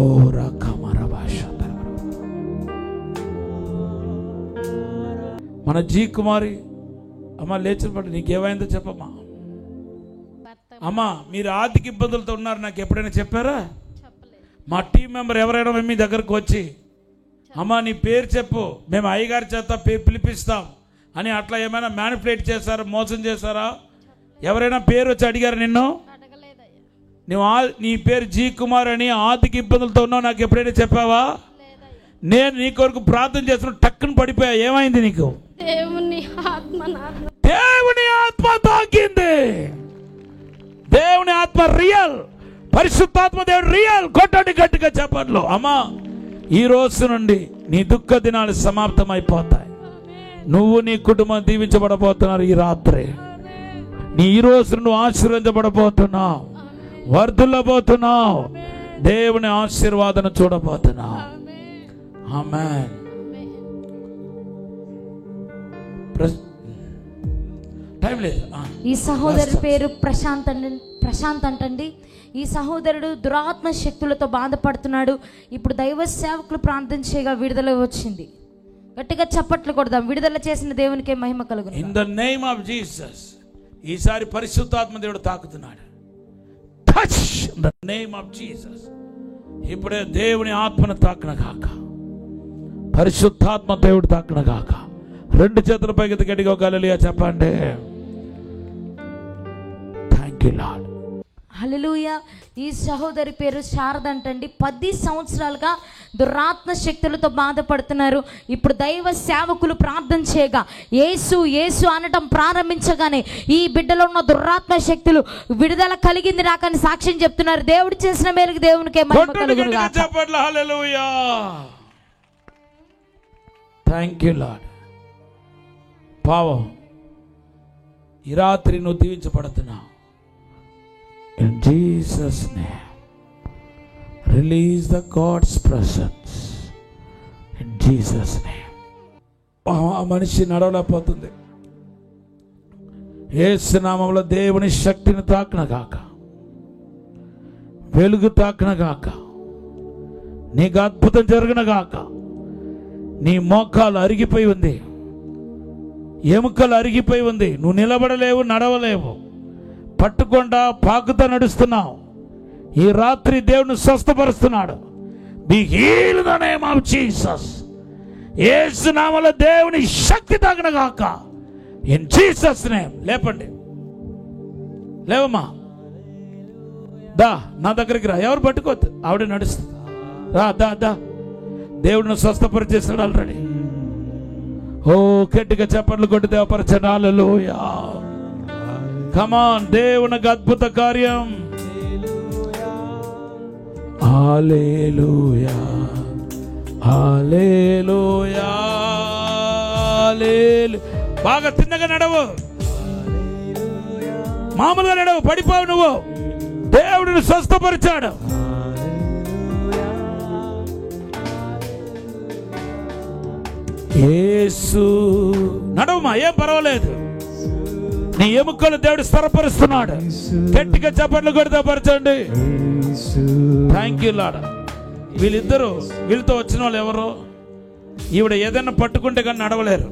ఓ రాకమర భాష. మన జీ కుమారి అమ్మ లేచిన పట్టు నీకేమైందో చెప్పమ్మా. అమ్మా, మీరు ఆర్థిక ఇబ్బందులతో ఉన్నారు, నాకు ఎప్పుడైనా చెప్పారా? మా టీం మెంబర్ ఎవరైనా మీ దగ్గరకు వచ్చి అమ్మా నీ పేరు చెప్పు, మేము అయ్యగారి చేత పిలిపిస్తాం అని అట్లా ఏమైనా మ్యానిపులేట్ చేశారా, మోసం చేశారా? ఎవరైనా పేరు వచ్చి అడిగారు నిన్ను? నువ్వు నీ పేరు జీ కుమార్ అని ఆర్థిక ఇబ్బందులతో ఉన్నావు, నాకు ఎప్పుడైనా చెప్పావా? నేను నీ కొరకు ప్రార్థన చేస్తున్నా, టక్కున పడిపోయా. ఏమైంది నీకు? దేవుని ఆత్మ తాకింది. దేవుని ఆత్మ రియల్, పరిశుద్ధాత్మ దేవుడు రియల్. కొట్టండి గట్టిగా చెప్పండి. అమ్మా, ఈ రోజు నుండి నీ దుఃఖ దినాలు సమాప్తమైపోతాయి. నువ్వు నీ కుటుంబం దీవించబడబోతున్నారు ఈ రాత్రి. నీ ఈ రోజు నువ్వు ఆశీర్వదించబడబోతున్నావు, వర్ధిల్లబోతున్నావు, దేవుని ఆశీర్వాదం చూడబోతున్నావు. ఆమేన్. టైం లేదు. ఈ సహోదరి పేరు ప్రశాంత్ అంటండి. ఈ సహోదరుడు దురాత్మ శక్తులతో బాధపడుతున్నాడు. ఇప్పుడు దైవ సేవకులు ప్రార్థన చేయగా విడుదల వచ్చింది. గట్టిగా చప్పట్లు కొడదాం. విడుదల చేసిన దేవునికే మహిమ కలుగును. In the name of Jesus. ఈసారి పరిశుద్ధాత్మ దేవుడు తాకుతున్నాడు. Touch in the name of Jesus. ఇప్పుడే దేవుని ఆత్మను తాకిన గాక, పరిశుద్ధాత్మ దేవుడు తాకిన గాక. రెండు చేతుల పైకి గట్టిగా ఒక హల్లెలూయా చెప్పండి. Thank you Lord. హల్లెలూయా. ఈ సహోదరి పేరు శారద అంటండి. 10 సంవత్సరాలుగా దురాత్మ శక్తులతో బాధపడుతున్నారు. ఇప్పుడు దైవ సేవకులు ప్రార్థన చేయగా యేసు యేసు అనటం ప్రారంభించగానే ఈ బిడ్డలో ఉన్న దురాత్మ శక్తులు విడుదల కలిగింది నాకని సాక్ష్యం చెప్తున్నారు. దేవుడు చేసిన మేలుకి దేవునికే మహిమ కలుగును గాక. చెప్పండి హల్లెలూయా. Thank you Lord. పావం ఈ రాత్రి నువ్వు దీవించబడుతున్నావు. In Jesus' name, release the God's presence. In Jesus' name. ఆ మనిషి నడవలేకపోతుంది. యేసు నామములో దేవుని శక్తిని తాకిన గాక, వెలుగు తాకిన గాక, నీకు అద్భుతం జరిగిన గాక. నీ మోకాలు అరిగిపోయి ఉంది, ఎముకలు అరిగిపోయి ఉంది, నువ్వు నిలబడలేవు, నడవలేవు, పట్టుకుండా పాకుతా నడుస్తున్నావు. ఈ రాత్రి దేవుని స్వస్థపరుస్తున్నాడు. Be healed in the name of Jesus. Yesu నామములో దేవుని శక్తి తగనగాక ఇన్ జీసస్ నేమ్. లేపండి, లేవమ్మా, దా నా దగ్గరికి రా. ఎవరు పట్టుకోవద్దు, ఆవిడ నడుస్తుంది. రా, దా దా. దేవుడిని స్వస్థపరిచేస్తాడు ఆల్రెడీ. ఓ గట్టిగా చప్పట్లు కొట్టి దేవపరచండి. హల్లెలూయా. కమ్ ఆన్, దేవునికి అద్భుత కార్యం. హల్లెలూయా, హల్లెలూయా, హల్లెలూయా. బాగా తిన్నగా నడవు, మామూలుగా నడవు, పడిపోవు నువ్వు. దేవుడిని స్వస్థపరిచాడు. యేసు నడవమా, ఏం పర్వాలేదు. నీ ఎముకలు దేవుడు స్థిరపరుస్తున్నాడు. గట్టిగా చప్పట్లు కొడితే పరచండి. Thank you lord. వీళ్ళిద్దరూ, వీళ్ళతో వచ్చిన వాళ్ళు ఎవరు? ఈవిడ ఏదైనా పట్టుకుంటే కానీ నడవలేరు.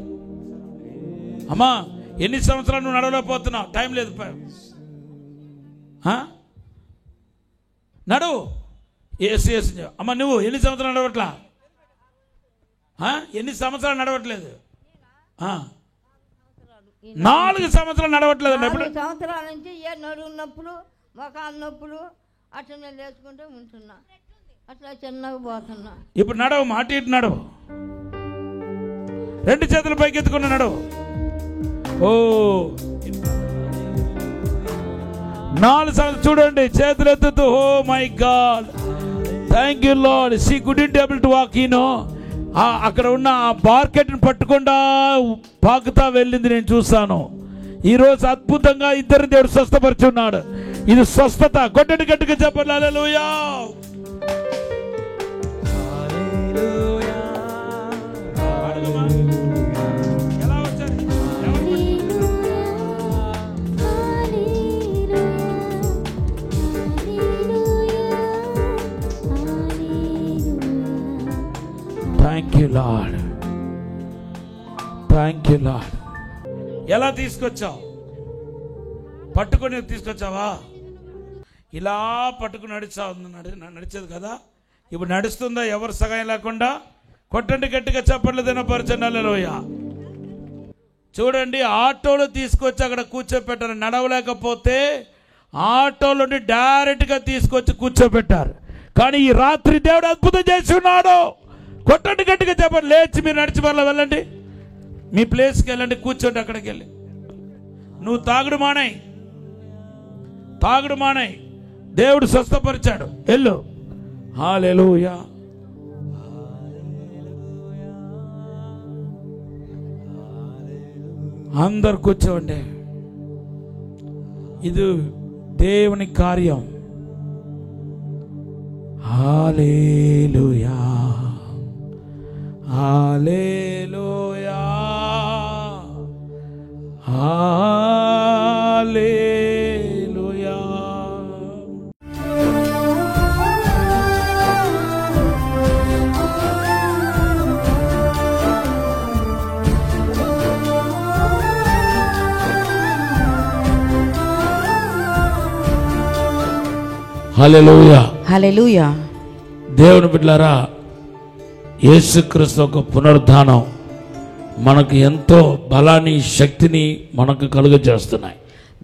అమ్మా, ఎన్ని సంవత్సరాలు నువ్వు నడవలేకపోతున్నావు? టైం లేదు, నడువు. ఏసు ఏసు. అమ్మ, నువ్వు ఎన్ని సంవత్సరాలు నడవట్లా? ఎన్ని సంవత్సరాలు నడవట్లేదు? 4 సంవత్సరాలు నడవట్లేదు. 4 సంవత్సరాల నుంచి ఏ నడుము నొప్పులు, మొఖాల నొప్పులు అట్లా లేచుకుంటూ ఉంటున్నా, అట్లా చిన్నగా పోతున్నా. ఇప్పుడు నడవు, అటు ఇటు నడవు. 2 చేతులు పైకి ఎత్తుకున్న నడవు. ఓ 4 సంవత్సరాలు చూడండి, చేతులు ఎత్తుతూ. Oh my God, thank you Lord. She couldn't able to walk. అక్కడ ఉన్న ఆ బార్కెట్ని పట్టుకుండా పాకుతా వెళ్ళింది, నేను చూస్తాను. ఈరోజు అద్భుతంగా ఇద్దరు దేవుడు స్వస్థపరుచున్నాడు. ఇది స్వస్థత. గొడ్డటి గట్టిగా చెప్పండి. హల్లెలూయా. ఎలా వచ్చారు? Thank you lord, thank you lord. ఎలా తీసుకొచ్చావు? పట్టుకొని తీసుకొచ్చావా? ఇలా పట్టుకుని నడిచేది కదా. ఇప్పుడు నడుస్తుందా? ఎవరు సహాయం లేకుండా? కొట్టండి గట్టిగా, చప్పట్లు తినపరచండి. హల్లెలూయా. చూడండి, ఆటోలో తీసుకొచ్చి అక్కడ కూర్చోపెట్టారు. నడవలేకపోతే ఆటోలోని డైరెక్ట్గా తీసుకొచ్చి కూర్చోబెట్టారు. కానీ ఈ రాత్రి దేవుడు అద్భుతం చేసి ఉన్నాడు. కొట్టండి గట్టిగా, చెప్పండి. లేచి మీరు నడిచి మరలా వెళ్ళండి, మీ ప్లేస్కి వెళ్ళండి, కూర్చోండి. అక్కడికి వెళ్ళి నువ్వు తాగుడు మానేయ్, తాగుడు మానేయ్. దేవుడు స్వస్థపరిచాడు. వెళ్ళు. హల్లెలూయా. అందరు కూర్చోండి. ఇది దేవుని కార్యం. హల్లెలూయా, హల్లెలూయా, హల్లెలూయా. హల్లెలూయా, హల్లెలూయా. దేవుని బిడ్డలారా, యేసుక్రీస్తు యొక్క పునరుద్ధానం మనకు ఎంతో బలాన్ని, శక్తిని మనకు కలుగజేస్తున్నాయి.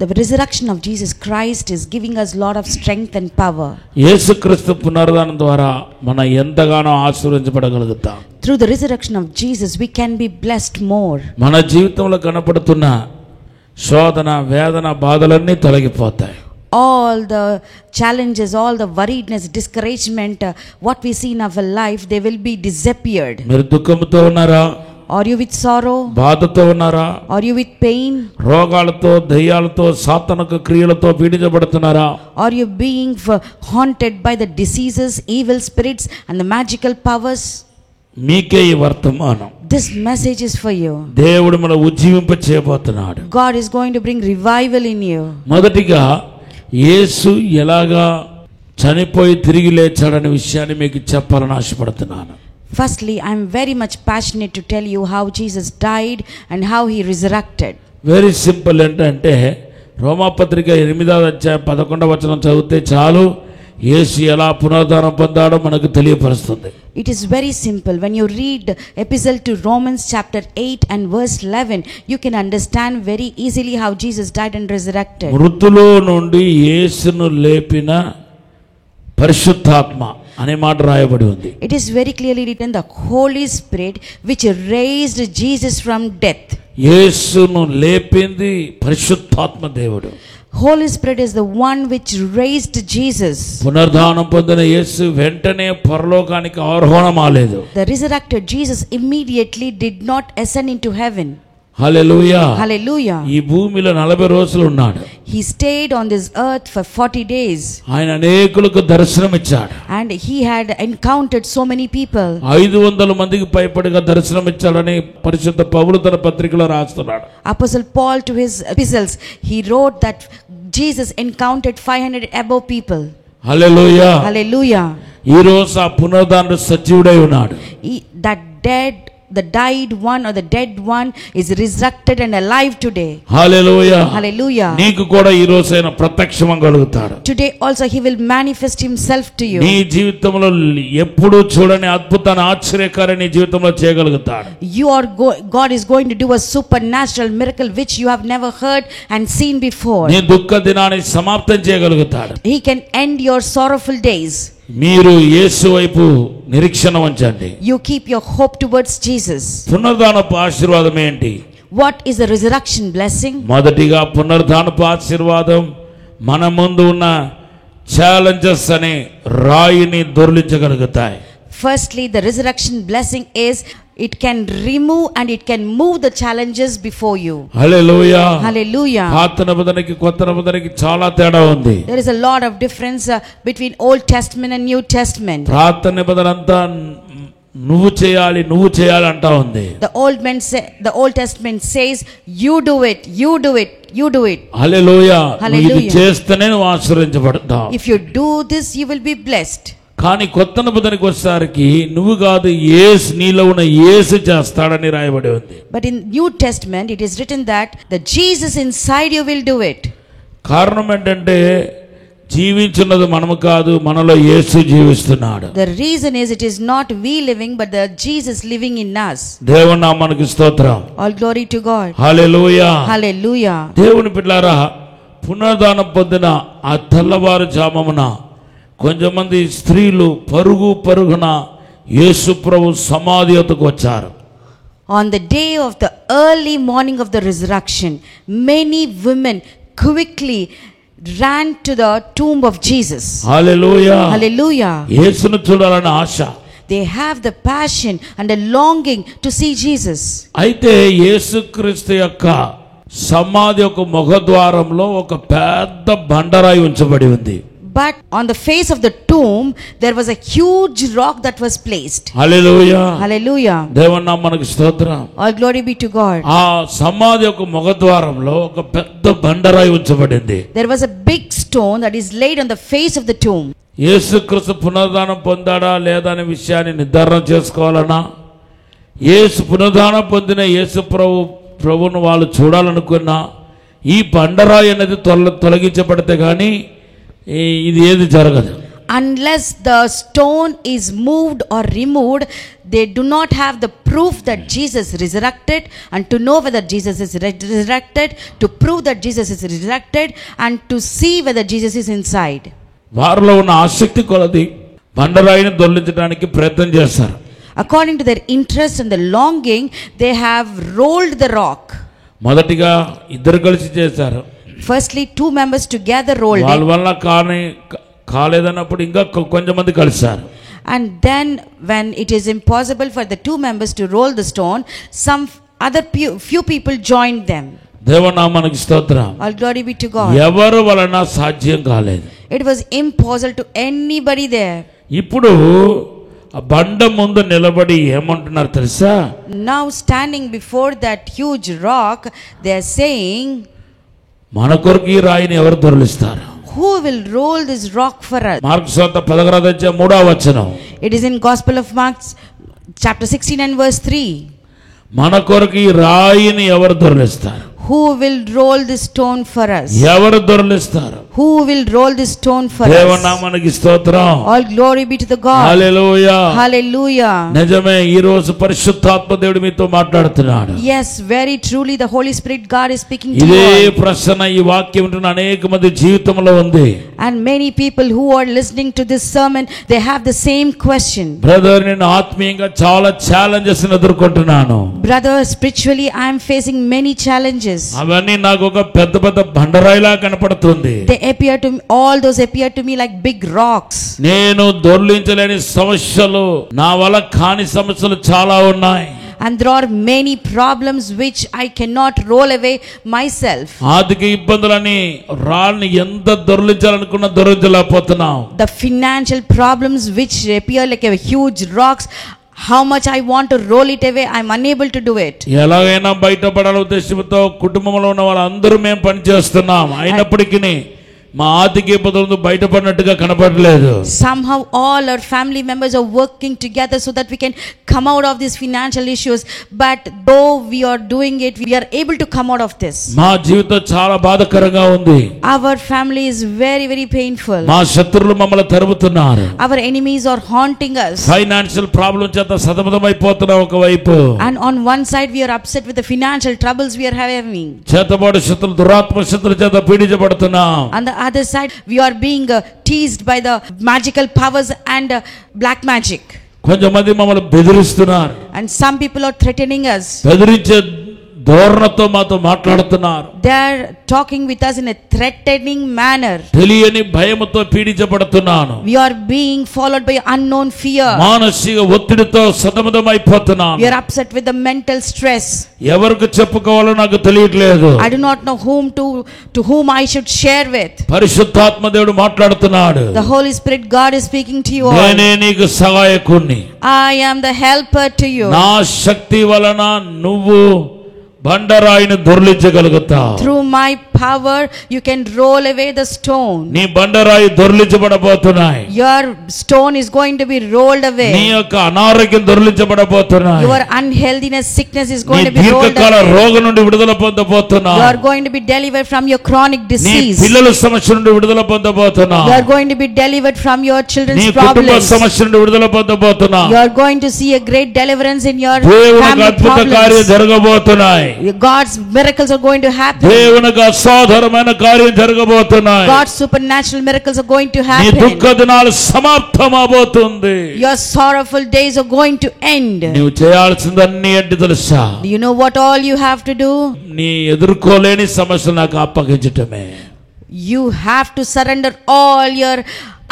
The resurrection of Jesus Christ is giving us lot of strength and power. యేసుక్రీస్తు పునరుద్ధానం ద్వారా మనం ఎంతగానో ఆశీర్వదించబడగలుగుతాం. Through the resurrection of Jesus we can be blessed more. మన జీవితంలో కనపడుతున్న శోధన, వేదన, బాధలన్నీ తొలగిపోతాయి. All the challenges, all the worriedness, discouragement, what we see in our life, they will be disappeared. మీరు దుఃఖంతో ఉన్నారా? Are you with sorrow? బాధతో ఉన్నారా? Are you with pain? రోగాలతో, దయ్యాలతో, సాతానిక క్రియలతో పీడించబడుతున్నారా? Are you being haunted by the diseases, evil spirits and the magical powers? మీకే ఈ వర్తమానం. This message is for you. దేవుడు మన ఉజ్జీవింప చేయబోతున్నాడు. God is going to bring revival in you. మొదటిగా యేసు ఎలాగా చనిపోయి తిరిగి లేచాడనే విషయాన్ని మీకు చెప్పాలని ఆశపడుతున్నాను. Firstly, I am very much passionate to tell you how Jesus died and how he resurrected. Very simple. ఏంటంటే రోమాపత్రిక 8వ అధ్యాయం 11వ వచనం చదివితే చాలు. యేసు ఎలా పునరుద్ధానం పొందాడో మనకు తెలియపరుస్తుంది. It is very simple. When you read epistle to Romans chapter 8 and verse 11, you can understand very easily how Jesus died and resurrected. మృతులో నుండి యేసును లేపిన పరిశుద్ధాత్మ అనే మాట రాయబడి ఉంది. It is very clearly written, the Holy Spirit which raised Jesus from death. యేసును లేపింది పరిశుద్ధాత్మ దేవుడు. Holy Spirit is the one which raised Jesus. పునరుద్ధానం పొందిన యేసు వెంటనే పరలోకానికి ఆరోహణమాలేదు. The resurrected Jesus immediately did not ascend into heaven. Hallelujah. Hallelujah. ఈ భూమిలో 40 రోజులు ఉన్నాడు. He stayed on this earth for 40 days. ఆయన అనేకులకు దర్శనం ఇచ్చాడు. And he had encountered so many people. 500 మందికి పైపడిగా దర్శనం ఇచ్చాడని పరిశుద్ధ పౌలు తన పత్రికలో రాస్తున్నాడు. Apostle Paul to his epistles, he wrote that Jesus encountered 500 above people. Hallelujah. Hallelujah. ఈ రోజు ఆ పునరుద్ధానుడు సజీవుడై ఉన్నాడు. The died one or the dead one is resurrected and alive today. Hallelujah. Hallelujah. నీకు కూడా ఈ రోజు ఆయన ప్రత్యక్షమగలుగుతాడు. Today also he will manifest himself to you. నీ జీవితంలో ఎప్పుడూ చూడని అద్భుతాన్ని ఆశ్చర్యకార్యాన్ని నీ జీవితంలో చేయగలుగుతాడు. God is going to do a supernatural miracle which you have never heard and seen before. నీ దుఃఖ దినాన్ని సమాప్తం చేయగలుగుతాడు. He can end your sorrowful days. మీరు యేసు వైపు నిరీక్షణ ఉంచండి. You keep your hope towards Jesus. పునరుద్ధానపు ఆశీర్వాదం ఏంటి? What is the resurrection blessing? మొదటిగా పునరుద్ధానపు ఆశీర్వాదం మన ముందు ఉన్న ఛాలెంజెస్ అనే రాయిని దొర్లించగలుగుతాయి. Firstly, the resurrection blessing is it can remove and it can move the challenges before you. Hallelujah. Hallelujah. పాత నిబంధనకి కొత్త నిబంధనకి చాలా తేడా ఉంది. There is a lot of difference between Old Testament and New Testament. పాత నిబంధన అంతా నువ్వు చేయాలి అంటా ఉంది. The Old Testament says you do it. Hallelujah. Hallelujah. ఇది చేస్తేనే నువ్వు ఆశీర్వదించబడతావు. If you do this, you will be blessed. కానీ కొత్త నిబంధనకి వచ్చేసరికి నువ్వు కాదు, యేసు నీలో ఉన్న యేసు చేస్తాడని రాయబడి ఉంది. But in New Testament it is written that the Jesus inside you will do it. కారణం ఏంటంటే జీవించున్నది మనము కాదు, మనలో యేసు జీవిస్తున్నాడు. The reason is it is not we living but the Jesus living in us. దేవుని నామానికి స్తోత్రం. All glory to God. Hallelujah. Hallelujah. దేవుని బిడ్డలారా, పునరుద్ధానం పొందిన ఆ తెల్లవారు జామమున కొంతమంది స్త్రీలు పరుగున యేసు ప్రభు సమాధి వద్దకు వచ్చారు. On the day of the early morning of the resurrection, many women quickly ran to the tomb of Jesus. Hallelujah. Hallelujah. యేసును చూడాలని ఆశ. They have the passion and the longing to see Jesus. అయితే యేసుక్రీస్తు యొక్క సమాధి యొక్క ముఖద్వారంలో ఒక పెద్ద బండరాయి ఉంచబడి ఉంది. But on the face of the tomb there was a huge rock that was placed. Hallelujah. Hallelujah. దేవుని నామానికి స్తోత్రం. All glory be to God. ఆ సమాధి యొక్క ముఖద్వారంలో ఒక పెద్ద బండరాయి ఉంచబడింది. There was a big stone that is laid on the face of the tomb. యేసుక్రీస్తు పునరుద్ధానం పొందాడా లేదా అనే విషయాన్ని నిర్ధారణ చేసుకోవాలన్నా, యేసు పునరుద్ధానం పొందిన యేసు ప్రభువును వాళ్ళు చూడాలనుకున్నా ఈ బండరాయి అనేది తొలగించబడితే కానీ ఇది ఏది జరగదు. Unless the stone is moved or removed, they do not have the proof that Jesus resurrected, and to know whether Jesus is resurrected, to prove that Jesus is resurrected, and to see whether Jesus is inside. వారిలో ఉన్న ఆసక్తి కొలది బండరాయిని దొర్లించడానికి ప్రయత్నం చేస్తారు. According to their interest and the longing, they have rolled the rock. మొదటిగా ఇద్దరు కలిసి చేశారు. Firstly, two members together rolled వాళ్ళ it. వల్ల కాలేదన్నప్పుడు ఇంకా కొంతమంది కలిశారు. And then when it is impossible for the two members to roll the stone, some other few people joined them. దేవుని నామానికి స్తోత్రం. All glory be to God. ఎవరు వలన సాధ్యం కాలేదు. It was impossible to anybody there. ఇప్పుడు ఆ బండ ముందు నిలబడి ఏమంటున్నారు తెలుసా? Now standing before that huge rock, they are saying, మన కొరకు ఈ రాయిని ఎవరు దొర్లిస్తారు? who will roll this rock for us? Mark సువార్త 11:3. It is in Gospel of Mark chapter 16 and verse 3. మన కొరకు ఈ రాయిని ఎవరు దొర్లిస్తారు? Who will roll this stone for us? ఎవరు దొర్లిస్తారు? who will roll this stone for us. దేవనామానికి స్తోత్రం. All glory be to the God. Hallelujah. Hallelujah. నిజమే, ఈ రోజు పరిశుద్ధాత్మ దేవుడు మీతో మాట్లాడుతున్నాడు. Yes, very truly the Holy Spirit God is speaking to ఇదే you. ప్రశ్న ఈ వాక్యం వింటున్న అనేక మంది జీవితంలో ఉంది. And many people who are listening to this sermon, they have the same question. Brother, నేను ఆత్మీయంగా చాలా ఛాలెంజెస్ ఎదుర్కొంటున్నాను. Brother, spiritually I am facing many challenges. అవన్నీ నాకు ఒక పెద్ద పెద్ద బండరాయిలా కనపడుతుంది. All those appear to me like big rocks. నేను దొర్లించలేని సమస్యలు, నా వల్ల కాని సమస్యలు చాలా ఉన్నాయి. And there are many problems which I cannot roll away myself. ఆర్థిక ఇబ్బందులని రాళ్ళని ఎంత దొర్లించాలనుకున్నా దొర్లించలేకపోతున్నాం. The financial problems which appear like a huge rocks, how much I want to roll it away, I am unable to do it. ఎలాగైనా బయటపడాల ఉద్దేశంతో కుటుంబంలో ఉన్న వాళ్ళందరూ మేము పని చేస్తున్నాం. అయినప్పటికీ మా ఆర్థిక ఇబ్బందులు బయటపడినట్టుగా కనపడలేదు. Somehow all our family members are working together so that we can come out of these financial issues, but though we are doing it, we are able to come out of this. మా జీవితం చాలా బాధాకరంగా ఉంది. Our family is very very painful. మా శత్రువులు మమ్మల్ని తరుముతున్నారు. Our enemies are haunting us. Financial problem చేత సతమతమైపోతున్నాం ఒకవైపు. And on one side we are upset with the financial troubles we are having. చేతబడి శత్రులు, దురాత్మ శత్రుల చేత పీడించబడుతున్నాం. On the other side we are being teased by the magical powers and black magic. కొంతమంది మమ్మల్ని బెదిరిస్తున్నారు. And some people are threatening us. బెదిరించే ధోరణితో మాతో మాట్లాడుతున్నారు. They are talking with us in a threatening manner. తెలియని భయముతో పీడించబడుతున్నాను. We are being followed by unknown fear. మానసిక ఒత్తిడితో సతమతమైపోతున్నాను. We are upset with the mental stress. ఎవరికి చెప్పుకోవాలో నాకు తెలియట్లేదు. I do not know to whom I should share with. పరిశుద్ధాత్మ దేవుడు మాట్లాడుతున్నాడు. The Holy Spirit God is speaking to you all. నేనే నీకు సహాయకుణ్ణి. I am the helper to you. నా శక్తి వలన నువ్వు బండరాయిని దొర్లించగలుగుతావు. Through my power you can roll away the stone. నీ బండరాయి దొర్లించబడబోతున్నాయి. Your stone is going to be rolled away. నీ యొక్క అనారోగ్యం దొర్లించబడబోతున్నాయి. Your unhealthiness, sickness is going to be rolled దీర్ఘకాల away. రోగం నుండి విడుదల పొందబోతున్నావు. You are going to be delivered from your chronic నీ disease. పిల్లల సమస్య నుండి విడుదల పొందబోతున్నావు. You are going to be delivered from your నీ children's కుటుంబ problems. సమస్య నుండి విడుదల పొందబోతున్నావు. You are going to see a great deliverance in your దేవునికి family అద్భుత కార్యం problems. జరగబోతున్నాయి. God's miracles are going to happen. దేవునికి అసాధారణమైన కార్యం జరగబోతున్నాయి. God's supernatural miracles are going to నీ happen. దుఃఖ దినాలు సమాప్తమబోతుంది. Your sorrowful days are going to end. నీవు చేయాల్సిందన్నీ ఏంటి తెలుసా? Do you know what all you have to do? నీ ఎదుర్కోలేని సమస్యలు నాకు అప్పగించటమే. You have to surrender all your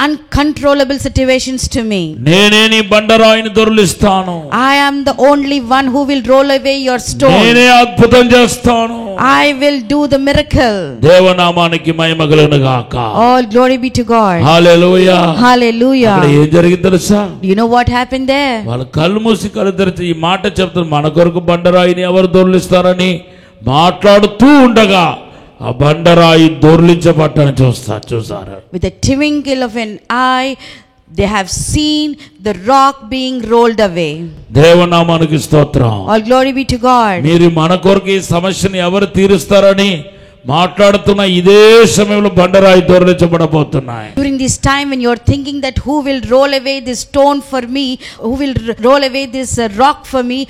uncontrollable situations to me. నేనే నీ బండరాయిని దొర్లిస్తాను. I am the only one who will roll away your stone. నేనే అద్భుతం చేస్తాను. I will do the miracle. దేవనామానికి మహిమ కలుగును గాక. All glory be to God. Hallelujah. Hallelujah. అక్కడ ఏం జరిగింది తెలుసా? Do you know what happened there? వాళ్ళు కళ్ళు మూసి కళ్ళు తెరిచి ఈ మాట చెప్తారు, మన కొరకు బండరాయిని ఎవరు దొర్లిస్తారని మాట్లాడుతూ ఉండగా ఆ బండరాయి దొర్లించబట్టని చూసారు. With a twinkle of an eye they have seen the rock being rolled away. దేవనామానికి స్తోత్రం. All glory be to God. మీరు మన కొరకు ఈ సమస్యని ఎవరు తీరుస్తారని మాట్లాడుతున్న ఇదే సమయంలో బండరాయి దొర్లించబడబోతున్నాయి. During this time when you are thinking that who will roll away this stone for me, who will roll away this rock for me,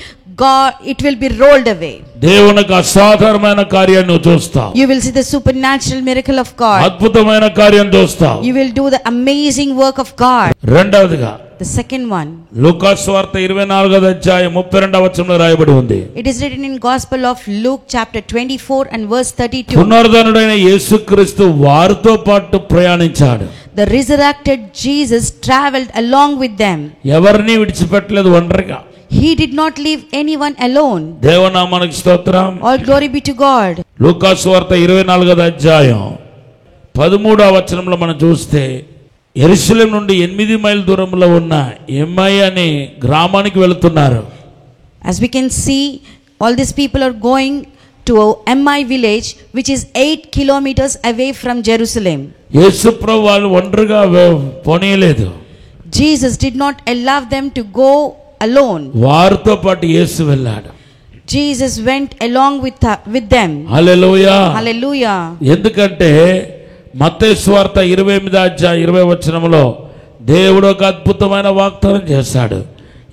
God, it will be rolled away. దేవునికి అసాధారణమైన కార్యాన్ని నువ్వు చూస్తావు. You will see the supernatural miracle of God. అద్భుతమైన కార్యం చూస్తావు. You will do the amazing work of God. రెండవదిగా The second one, లూకా సువార్త 24వ అధ్యాయం 32వ వచనంలో రాయబడి ఉంది. it is written in Gospel of Luke chapter 24 and verse 32. పునరుద్ధరణుడైన యేసుక్రీస్తు వారితో పాటు ప్రయాణించాడు. The resurrected Jesus traveled along with them. ఎవరిని విడిచిపెట్టలేదు ఒంటరిగా. He did not leave anyone alone. దేవనామానికి స్తోత్రం. All glory be to God. లూకా సువార్త 24వ అధ్యాయం 13వ వచనంలో మనం చూస్తే యెరూషలేం నుండి 8 మైళ్ళ దూరంలో ఉన్న ఎమ్మై అనే గ్రామానికి వెళుతున్నారు. As we can see, all these people are going to Emai village, which is 8 kilometers away from Jerusalem. యేసు ప్రభువు వాళ్ళు ఒంటరిగా పోనీయలేదు. Jesus did not allow them to go alone. వారితో పాటు యేసు వెళ్ళాడు. Jesus went along with them. Hallelujah. Hallelujah. ఎందుకంటే మత్తయి సువార్త 28:20 దేవుడు ఒక అద్భుతమైన వాగ్దానం చేశాడు,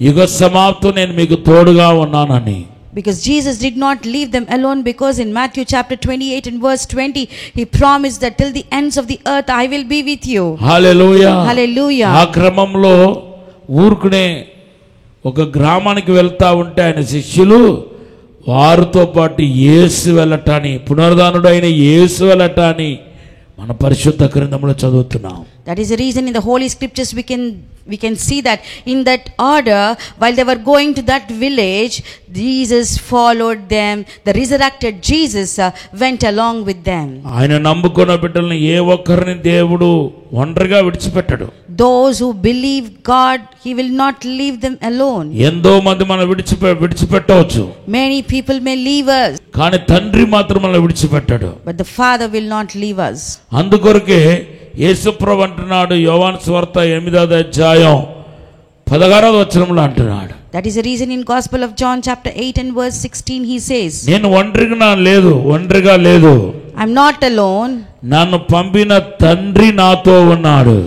యుగ సమాప్తం నేను మీకు తోడుగా ఉన్నానని. Because Jesus did not leave them alone, because in Matthew chapter 28 and verse 20 he promised that till the ends of the earth I will be with you. Hallelujah. Hallelujah. ఆ క్రమంలో ఊరుకునే ఒక గ్రామానికి వెళ్తా ఉంటే ఆయన శిష్యులు వారితో పాటు యేసు వెళ్ళటాని, పునరుద్ధానుడు అయిన యేసు వెళ్ళటాని మన పరిశుద్ధ గ్రంథంలో చదువుతున్నాం. That is the reason in the Holy Scriptures we can see that in that order, while they were going to that village, Jesus followed them. The resurrected Jesus went along with them. ఆయన నమ్ముకున్న బిడ్డల్ని ఏ ఒక్కరిని దేవుడు ఒంటరిగా విడిచిపెట్టడు. Those who believe God, he will not leave them alone. ఎంతో మంది మనం విడిచిపెట్టవచ్చు. Many people may leave us, కానీ తండ్రి మాత్రం మనల్ని విడిచిపెట్టడు. but the Father will not leave us. అందుకొరకే యేసుప్రభు అంటున్నాడు, యోహాను సువార్త 8:16 అంటున్నాడు. That is the reason in Gospel of John chapter 8 and verse 16 he says, నేను ఒంటరిగా లేదు, I'm not alone, నన్ను పంపిన తండ్రి నాతో ఉన్నాడు.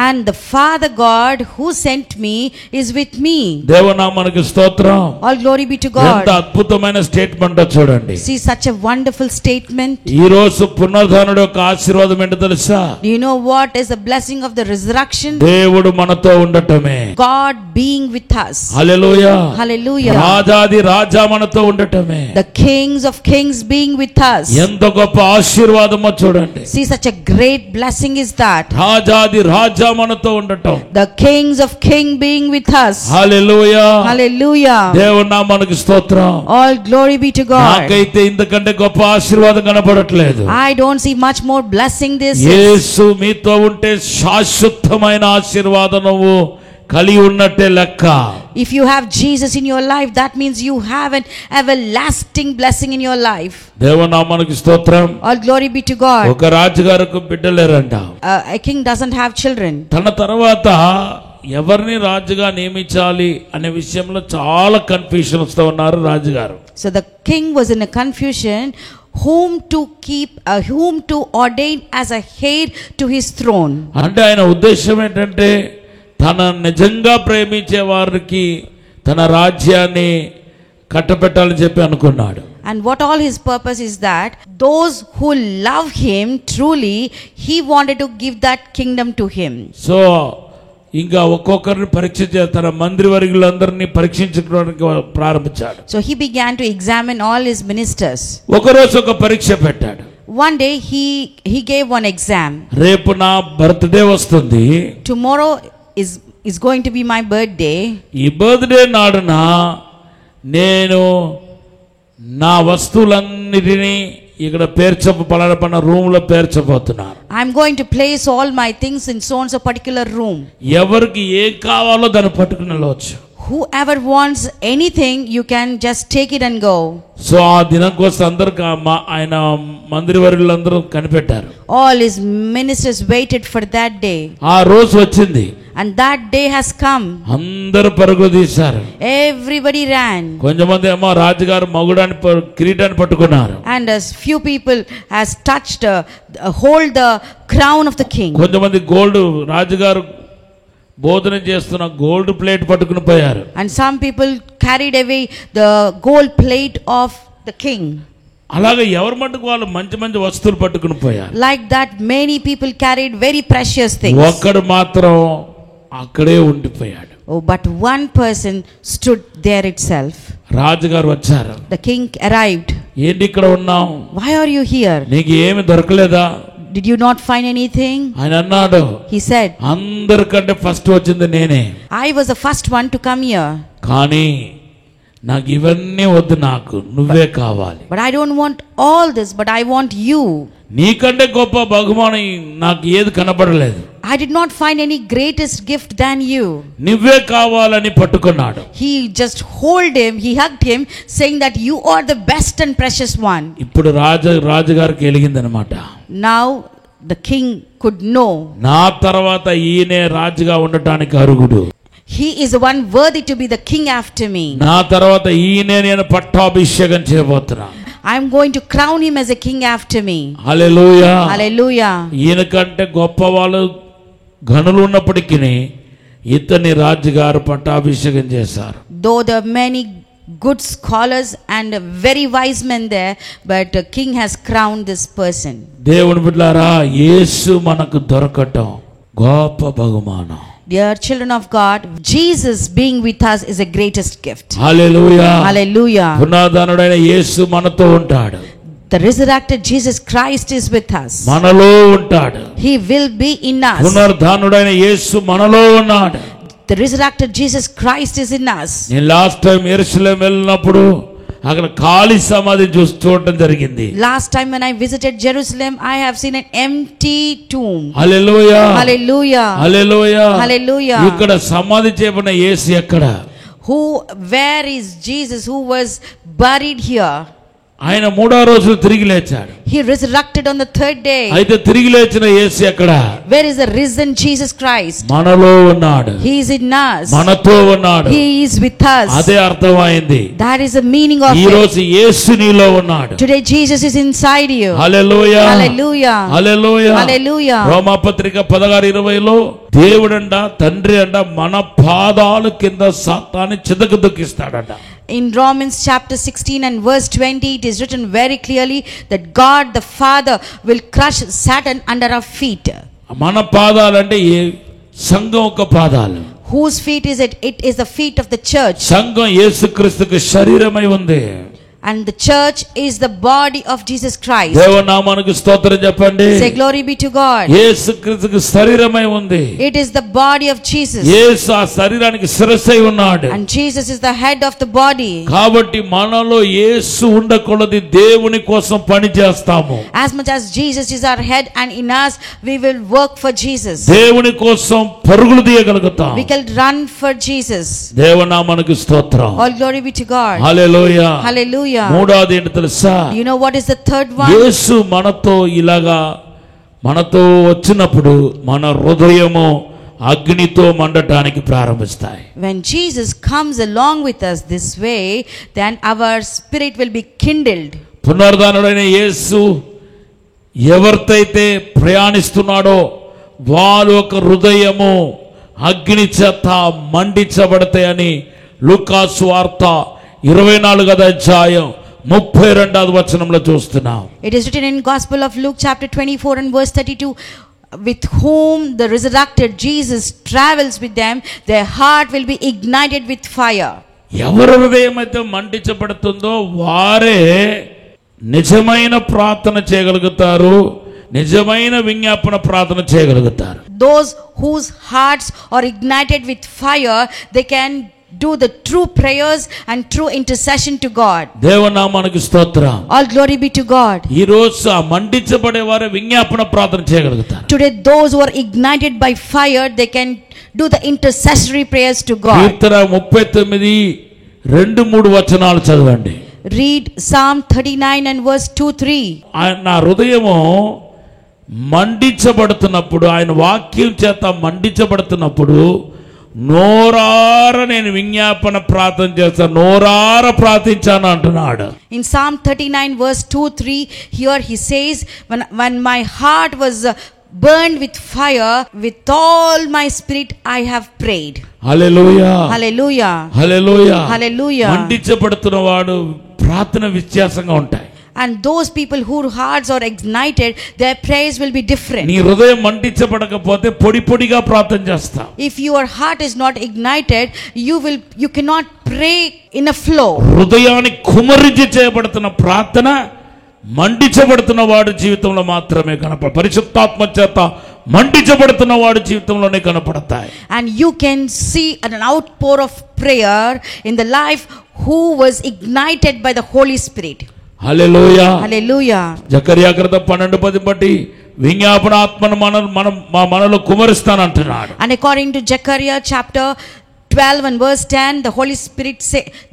and the Father God who sent me is with me. దేవనామానికి స్తోత్రం. All glory be to ఎంత God. అద్భుతమైన స్టేట్మెంట్ చూడండి. See such a wonderful statement. ఈ రోజు పునరుద్ధానుడి యొక్క ఆశీర్వాదం ఏంటో తెలుసా? Do you know what is the blessing of the resurrection? దేవుడు మనతో ఉండటమే. God being with us. Hallelujah. Hallelujah. రాజాది రాజా మనతో ఉండటమే. The kings of kings being with us. ఎంత గొప్ప ఆశీర్వాదమో చూడండి. See such a great blessing is that. రాజాది రాజా మనతో ఉండటం. The kings of king being with us. Hallelujah. Hallelujah. దేవుని నామానికి స్తోత్రం. All glory be to God. నాకైతే ఇంతకంటే గొప్ప ఆశీర్వాదం కనబడట్లేదు. I don't see much more blessing this is. యేసు మీతో ఉంటే శాశ్వతమైన ఆశీర్వాదం నువ్వు కలిగి ఉన్నట్టే లెక్క. If you have Jesus in your life, that means you have an everlasting blessing in your life. దేవుని నామానికి స్తోత్రం. All glory be to God. ఒక రాజుగారికి బిడ్డలేరంట. A king doesn't have children. తన తర్వాత ఎవరిని రాజుగా నియమించాలి అనే విషయంలో చాలా కన్ఫ్యూషన్స్ తో ఉన్నారు రాజుగారు. So the king was in a confusion whom to ordain as a heir to his throne. అంటే ఆయన ఉద్దేశం ఏంటంటే తన నిజంగా ప్రేమించే వారికి తన రాజ్యాన్ని కట్టబెట్టాలని చెప్పి అనుకున్నాడు. And what all his purpose is that those who love him truly, he wanted to give that kingdom to him. So ఇంకా ఒక్కొక్కరిని పరీక్ష తన మంత్రివర్గులందరినీ పరీక్షించడానికి ప్రారంభించాడు. So he began to examine all his ministers. ఒకరోజు ఒక పరీక్ష పెట్టాడు. One day he gave one exam. రేపు నా బర్త్డే వస్తుంది. Tomorrow is going to be my birthday. ఈ బర్త్డే నాడున నేను నా వస్తువులన్నిటినీ ఇక్కడ పలానా రూమ్ లో పేర్చబోతున్నాను. I'm going to place all my things in so and so particular room. ఎవరికి ఏం కావాలో దాన్ని పట్టుకుని వెళ్ళవచ్చు. Whoever wants anything, you can just take it and go. So ఆ దినం కోసం అందరూ ఆయన మంత్రివర్యులందరూ కనిపెట్టారు. All his ministers waited for that day. ఆ రోజు వచ్చింది. And that day has come. అందరూ పరుగు తీశారు. Everybody ran. కొంతమంది ఏమో రాజుగారు మగుడాన్ని కిరీటాన్ని పట్టుకున్నారు. And as few people has touched hold the crown of the king. కొంతమంది గోల్డ్ రాజుగారు భోజనం చేస్తున్న గోల్డ్ ప్లేట్ పట్టుకుని పోయారు. And some people carried away the gold plate of the king. అలాగే ఎవరి మట్టుకు వాళ్ళు మంచి మంచి వస్తువులు పట్టుకుని పోయారు. Like that many people carried very precious things. ఒక్కడు మాత్రం అక్కడే ఉండిపోయాడు. Oh, but one person stood there itself. రాజుగారు వచ్చారు. The king arrived. ఏంటి ఇక్కడ ఉన్నావు? Why are you here? నీకు ఏమి దొరకలేదా? Did you not find anything? ఆయన అన్నాడు. He said, అందరికంటే ఫస్ట్ వచ్చింది నేనే. I was the first one to come here. కానీ నాకు ఇవన్నీ వద్దు, నాకు నువ్వే కావాలి. But I don't want all this, but I want you. నీకంటే గొప్ప బహుమానం నాకు ఏది కనబడలేదు. I did not find any greatest gift than you. నువ్వే కావాలని పట్టుకున్నాడు. He just hold him, he hugged him, saying that you are the best and precious one. ఇప్పుడు రాజుగారికి వెలిగిందనమాట. Now the king could know. నా తర్వాత ఈయనే రాజుగా ఉండటానికి అర్హుడు. He is the one worthy to be the king after me. నా తర్వాత ఈయనే నేను పట్టాభిషేకం చేయబోతున్నా. I'm going to crown him as a king after me. Hallelujah. Hallelujah. ఈయనకంటే గొప్ప వాళ్ళు గనులు ఉన్నప్పటికీ ఇతని రాజుగారు పట్టాభిషేకం చేశారు. Though there are many good scholars and very wise men there, but the king has crowned this person. దేవుని బిడ్డలారా, యేసు మనకు దొరకటం గొప్ప బహుమానం. Dear children of God, Jesus being with us is the greatest gift. Hallelujah. Hallelujah. పునరుద్ధానుడైన యేసు మనతో ఉంటాడు. The resurrected Jesus Christ is with us. మనలో ఉంటాడు. He will be in us. పునరుద్ధానుడైన యేసు మనలో ఉన్నాడు. The resurrected Jesus Christ is in us. నేను last time యెరూషలేం వెళ్ళినప్పుడు అక్కడ ఖాళీ సమాధి చూడటం జరిగింది. Last time when I visited Jerusalem, I have seen an empty tomb. Hallelujah. Hallelujah. Hallelujah. Hallelujah. ఇక్కడ సమాధి చేయబడిన యేసు ఎక్కడ? Where is Jesus who was buried here? ఆయన మూడో రోజు తిరిగి లేచాడు. He resurrected on the third day. అయితే తిరిగి లేచిన యేసు ఎక్కడ? Where is the risen Jesus Christ? మనలో ఉన్నాడు. He is in us. మనతో ఉన్నాడు. He is with us. అదే అర్థమైంది. That is the meaning of ఈ it. రోజు యేసు నీలో ఉన్నాడు. Today Jesus is inside you. Hallelujah. Hallelujah. Hallelujah. Hallelujah. రోమాపత్రిక 16:20లో దేవుడంట తండ్రి అంట మన పాదాల కింద సాతాన్ని చితకదొక్కిస్తాడట. In Romans chapter 16 and verse 20, it is written very clearly that God the Father will crush Satan under our feet. మన పాదాలంటే సంఘం యొక్క పాదాలు. Whose feet is it? It is the feet of the church. సంఘం యేసుక్రీస్తుకు శరీరమై ఉంది. And the church is the body of Jesus Christ. దేవనామానికి స్తోత్రం చెప్పండి. Say glory be to God. యేసుక్రీస్తుకు శరీరమై ఉంది. It is the body of Jesus. యేసు ఆ శరీరానికి శిరస్సై ఉన్నాడు. And Jesus is the head of the body. కాబట్టి మనలో యేసు ఉండకొలది దేవుని కోసం పని చేస్తాము. As much as Jesus is our head and in us we will work for Jesus. దేవుని కోసం పరుగులు తీయగలుగుతాం. We can run for Jesus. దేవనామానికి స్తోత్రం. All glory be to God. Hallelujah. Hallelujah. మూడోది ఏంటి తెలుసా? You know what is the third one? యేసు మనతో వచ్చినప్పుడు మన హృదయము అగ్నితో మండటానికి ప్రారంభిస్తాయి. When Jesus comes along with us this way, then our spirit will be kindled. పునరుద్ధానుడైన యేసు ఎవరితైతే ప్రయాణిస్తున్నాడో వారి యొక్క హృదయము అగ్ని చేత మండించబడతాయని లూకాసు వార్త 24వ అధ్యాయం 32వ వచనంలో చూస్తున్నాం. It is written in Gospel of Luke chapter 24 and verse 32, with whom the resurrected Jesus travels with them, their heart will be ignited with fire. ఎవరి హృదయం అయితే మండించబడుతుందో వారే నిజమైన ప్రార్థన చేయగలుగుతారు, నిజమైన విజ్ఞాపన ప్రార్థన చేయగలుగుతారు. Those whose hearts are ignited with fire, they can do the true prayers and true intercession to God. దేవనామానికి స్తోత్రం. All glory be to God. ఈ రోజు ఆ మండించబడే వారు విజ్ఞాపన ప్రార్థన చేయగలుగుతారు. Today those who are ignited by fire, they can do the intercessory prayers to God. కీర్తన 39:2-3 వచనాలు చదవండి. Read Psalm 39 and verse 2-3. నా హృదయము మండించబడుతున్నప్పుడు, ఆయన వాక్యం చేత మండించబడుతున్నప్పుడు నోరార నేను విజ్ఞాపన ప్రార్థన చేస్తాను, నోరార ప్రార్థించాను అంటున్నాడు. In Psalm 39 verse 2-3, here he says, when my heart was burned with fire, with all my spirit I have prayed. Hallelujah. Hallelujah. Hallelujah. Hallelujah. మండించబడుతున్న వాడు ప్రార్థన వ్యత్యాసంగా ఉంటాయి. And those people whose hearts are ignited, their prayers will be different. నీ హృదయం మండించబడకపోతే పొడి పొడిగా ప్రార్థన చేస్తావు. If your heart is not ignited, you cannot pray in a flow. హృదయాన్ని కుమరించి చేయబడుతున్న ప్రార్థన మండించబడుతున్న వాడి జీవితంలో మాత్రమే పరిశుద్ధాత్మ చేత మండించబడుతున్న వాడి జీవితంలోనే కనపడతాయి. And you can see an outpour of prayer in the life who was ignited by the Holy Spirit. Hallelujah. Hallelujah. జకర్యా గ్రంథం 12:10 బట్టి విజ్ఞాపన ఆత్మను మనలో కుమరిస్తానంటున్నాడు. And according to Zechariah chapter 12 and verse 10, the Holy Spirit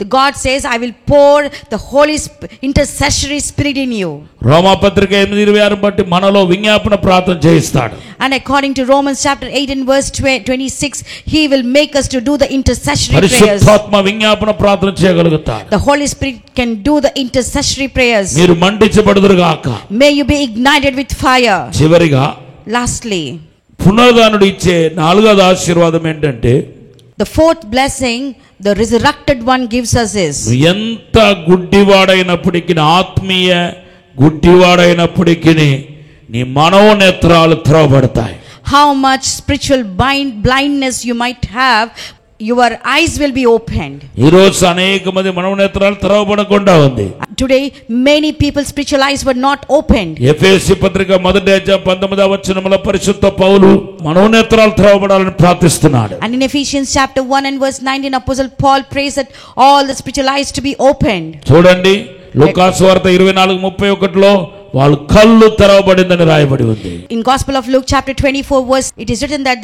the God says, I will pour the Holy intercessory spirit in you. రోమా పత్రిక 8:26 బట్టి మనలో విజ్ఞాపన ప్రార్థన చేయిస్తాడు. And according to Romans chapter 8 and verse 26, he will make us to do the intercessory prayers. పరిశుద్ధాత్మ విజ్ఞాపన ప్రార్థన చేయగలుగుతాడు. The Holy Spirit can do the intercessory prayers. మీరు మండించబడుదురు గాక. May you be ignited with fire. చివరిగా Lastly, పునరుద్ధానుడు ఇచ్చే నాలుగవ ఆశీర్వాదం ఏంటంటే, the fourth blessing the resurrected one gives us is, ఎంత గుడ్డివాడైనప్పటికీ, ఆత్మీయ గుడ్డివాడైనప్పటికీ నీ మనోనేత్రాలు తెరవబడతాయి. how much spiritual blindness you might have, your eyes will be opened. ఈ రోజు అనేక మంది మనోనేత్రాలు తెరవబడకుండా ఉంది. Today many people's spiritual eyes were not opened. ఎఫెసీ పత్రిక 1:19 పరిశుద్ధ పౌలు మనోనేత్రాలు తెరవబడాలని ప్రార్థిస్తున్నాడు. And in Ephesians chapter 1 and verse 19, Apostle Paul prays that all the spiritual eyes to be opened. చూడండి, లూకాసు వార్త 24:31లో వాళ్ళు కళ్ళు తెరవబడిందని రాయబడి ఉంది. In Gospel of Luke chapter 24 verse, it is written that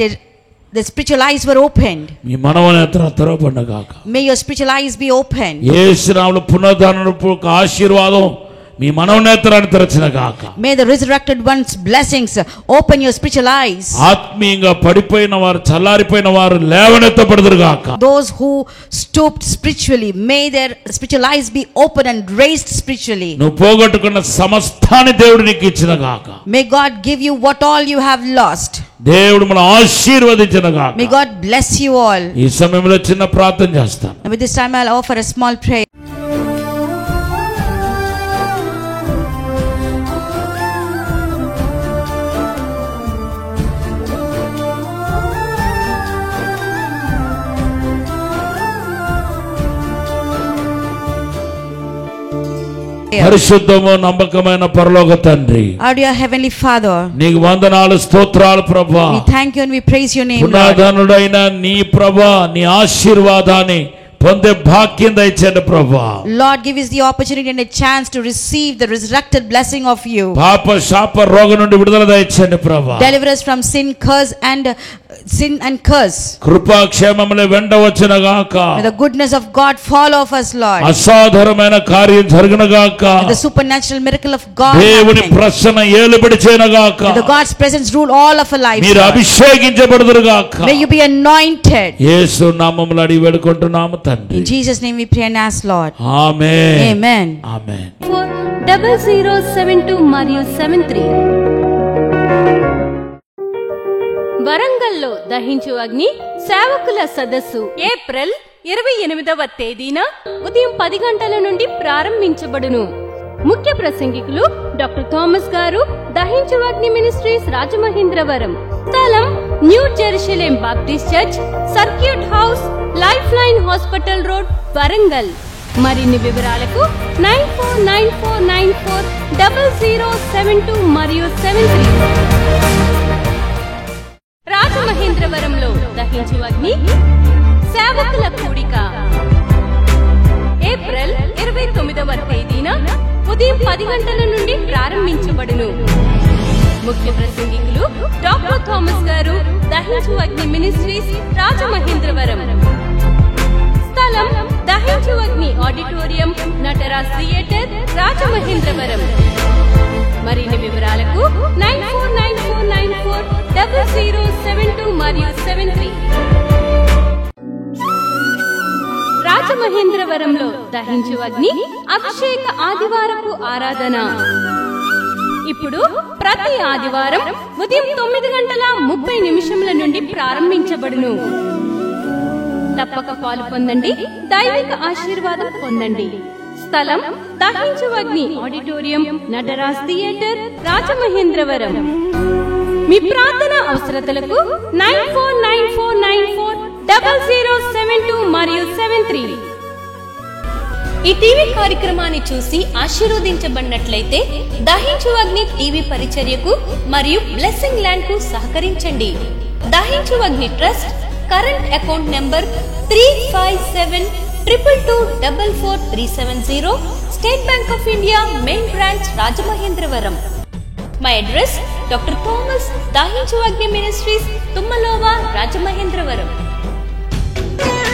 the spiritual eyes were opened. మీ మనోనేత్రాలు తెరవబడును గాక. May your spiritual eyes be opened. యేసు నామములో పునరుద్ధానపు ఆశీర్వాదం మీ మనోనేత్రాన్ని తెరచిన గాక. May the resurrected one's blessings open your spiritual eyes. ఆత్మీయంగా పడిపోయిన వారు, చల్లారిపోయిన వారు లేవనెత్తబడుదురు గాక. Those who stooped spiritually, may their spiritual eyes be open and raised spiritually. నువ్వు పోగొట్టుకున్న సమస్తాన్ని దేవుడు నీకు ఇచ్చిన గాక. May God give you what all you have lost. దేవుడు మన ఆశీర్వదించిన గాక. May God bless you all. ఈ సమయంలో చిన్న ప్రార్థన చేస్తాను. And with this time I'll offer a small prayer. పరిశుద్ధము నమ్మకమైన పరలోక తండ్రి, Our dear heavenly Father, నీకు వందనాలు, స్తోత్రాలు ప్రభా. we thank you and we praise your name, Lord. పునరుద్ధానుడైన నీ ప్రభా, నీ ఆశీర్వాదాన్ని పొందే భాగ్యం దయచేయండి ప్రభా. Lord, give us the opportunity and a chance to receive the resurrected blessing of you. పాప శాప రోగం నుండి విడుదల దయచేయండి ప్రభా. Deliver us from sin and curse. కృపా క్షేమములు వెంట వచ్చిన గాక. May the goodness of God fall off us, Lord. అసాధారణమైన కార్యం జరుగును గాక. May the supernatural miracle of God దేవుని happen. ప్రసన్న ఏలుబడి చేయను గాక. May the God's presence rule all of our lives, మీరు Lord. అభిషేకించబడుదురు గాక. May you be anointed. యేసు నామములో అడిగి వేడుకుంటున్నాము తండ్రి. In Jesus' name we pray and ask, Lord. Amen. Amen. ఆమేన్. 0072 మరియు 73 వరంగల్లో దహించు అగ్ని సేవకుల సదస్సు ఏప్రిల్ 28వ తేదీన ఉదయం 10 గంటల నుండి ప్రారంభించబడును. ముఖ్య ప్రసంగికులు డాక్టర్ థామస్ గారు, దహించు అగ్ని మినిస్ట్రీస్ రాజమహేంద్రవరం. స్థలం new Jerusalem Baptist church, circuit house, life line hospital road, Warangal. మరిన్ని వివరాలకు 9494940072 మరియు 73. రాజమహేంద్రవరంలో దహించు అగ్ని సేవకుల కూడిక ఏప్రిల్ 29వ తేదీన ఉదయం 10 గంటల నుండి ప్రారంభించబడును. ముఖ్య ప్రసంగికులు డాక్టర్ థామస్ గారు, దహించు అగ్ని మినిస్ట్రీస్ రాజమహేంద్రవరం. స్థలం దహించు అగ్ని ఆడిటోరియం, నటరాజ్ థియేటర్, రాజమహేంద్రవరం. మరిన్ని వివరాలకు 9494940072 మరియు 73. రాజమహేంద్రవరంలో దహించు అగ్ని అభిషేక ఆదివారపు ఆరాధన ఇప్పుడు ప్రతి ఆదివారం ఉదయం 9:30 నుండి ప్రారంభించబడును. తప్పక పాలు పొందండి, దైవిక ఆశీర్వాదం పొందండి. స్థలం దహించు అగ్ని ఆడిటోరియం, నటరాజ్ థియేటర్, రాజమహేంద్రవరం. మీ ప్రార్థన అవసరతలకు 9494940072 మరియు 73. ఈ టీవీ కార్యక్రమాన్ని చూసి ఆశీర్వదించబడినట్లయితే దహించు అగ్ని టీవీ పరిచర్యకు మరియు బ్లెస్సింగ్ ల్యాండ్ కు సహకరించండి. దహించు అగ్ని trust current account number 357222444370, State Bank of India main branch, Rajamahendravaram. My address doctor Thomas, దహించు అగ్ని మినిస్ట్రీస్, తుమ్మలోవా, రాజమహేంద్రవరం. Yeah.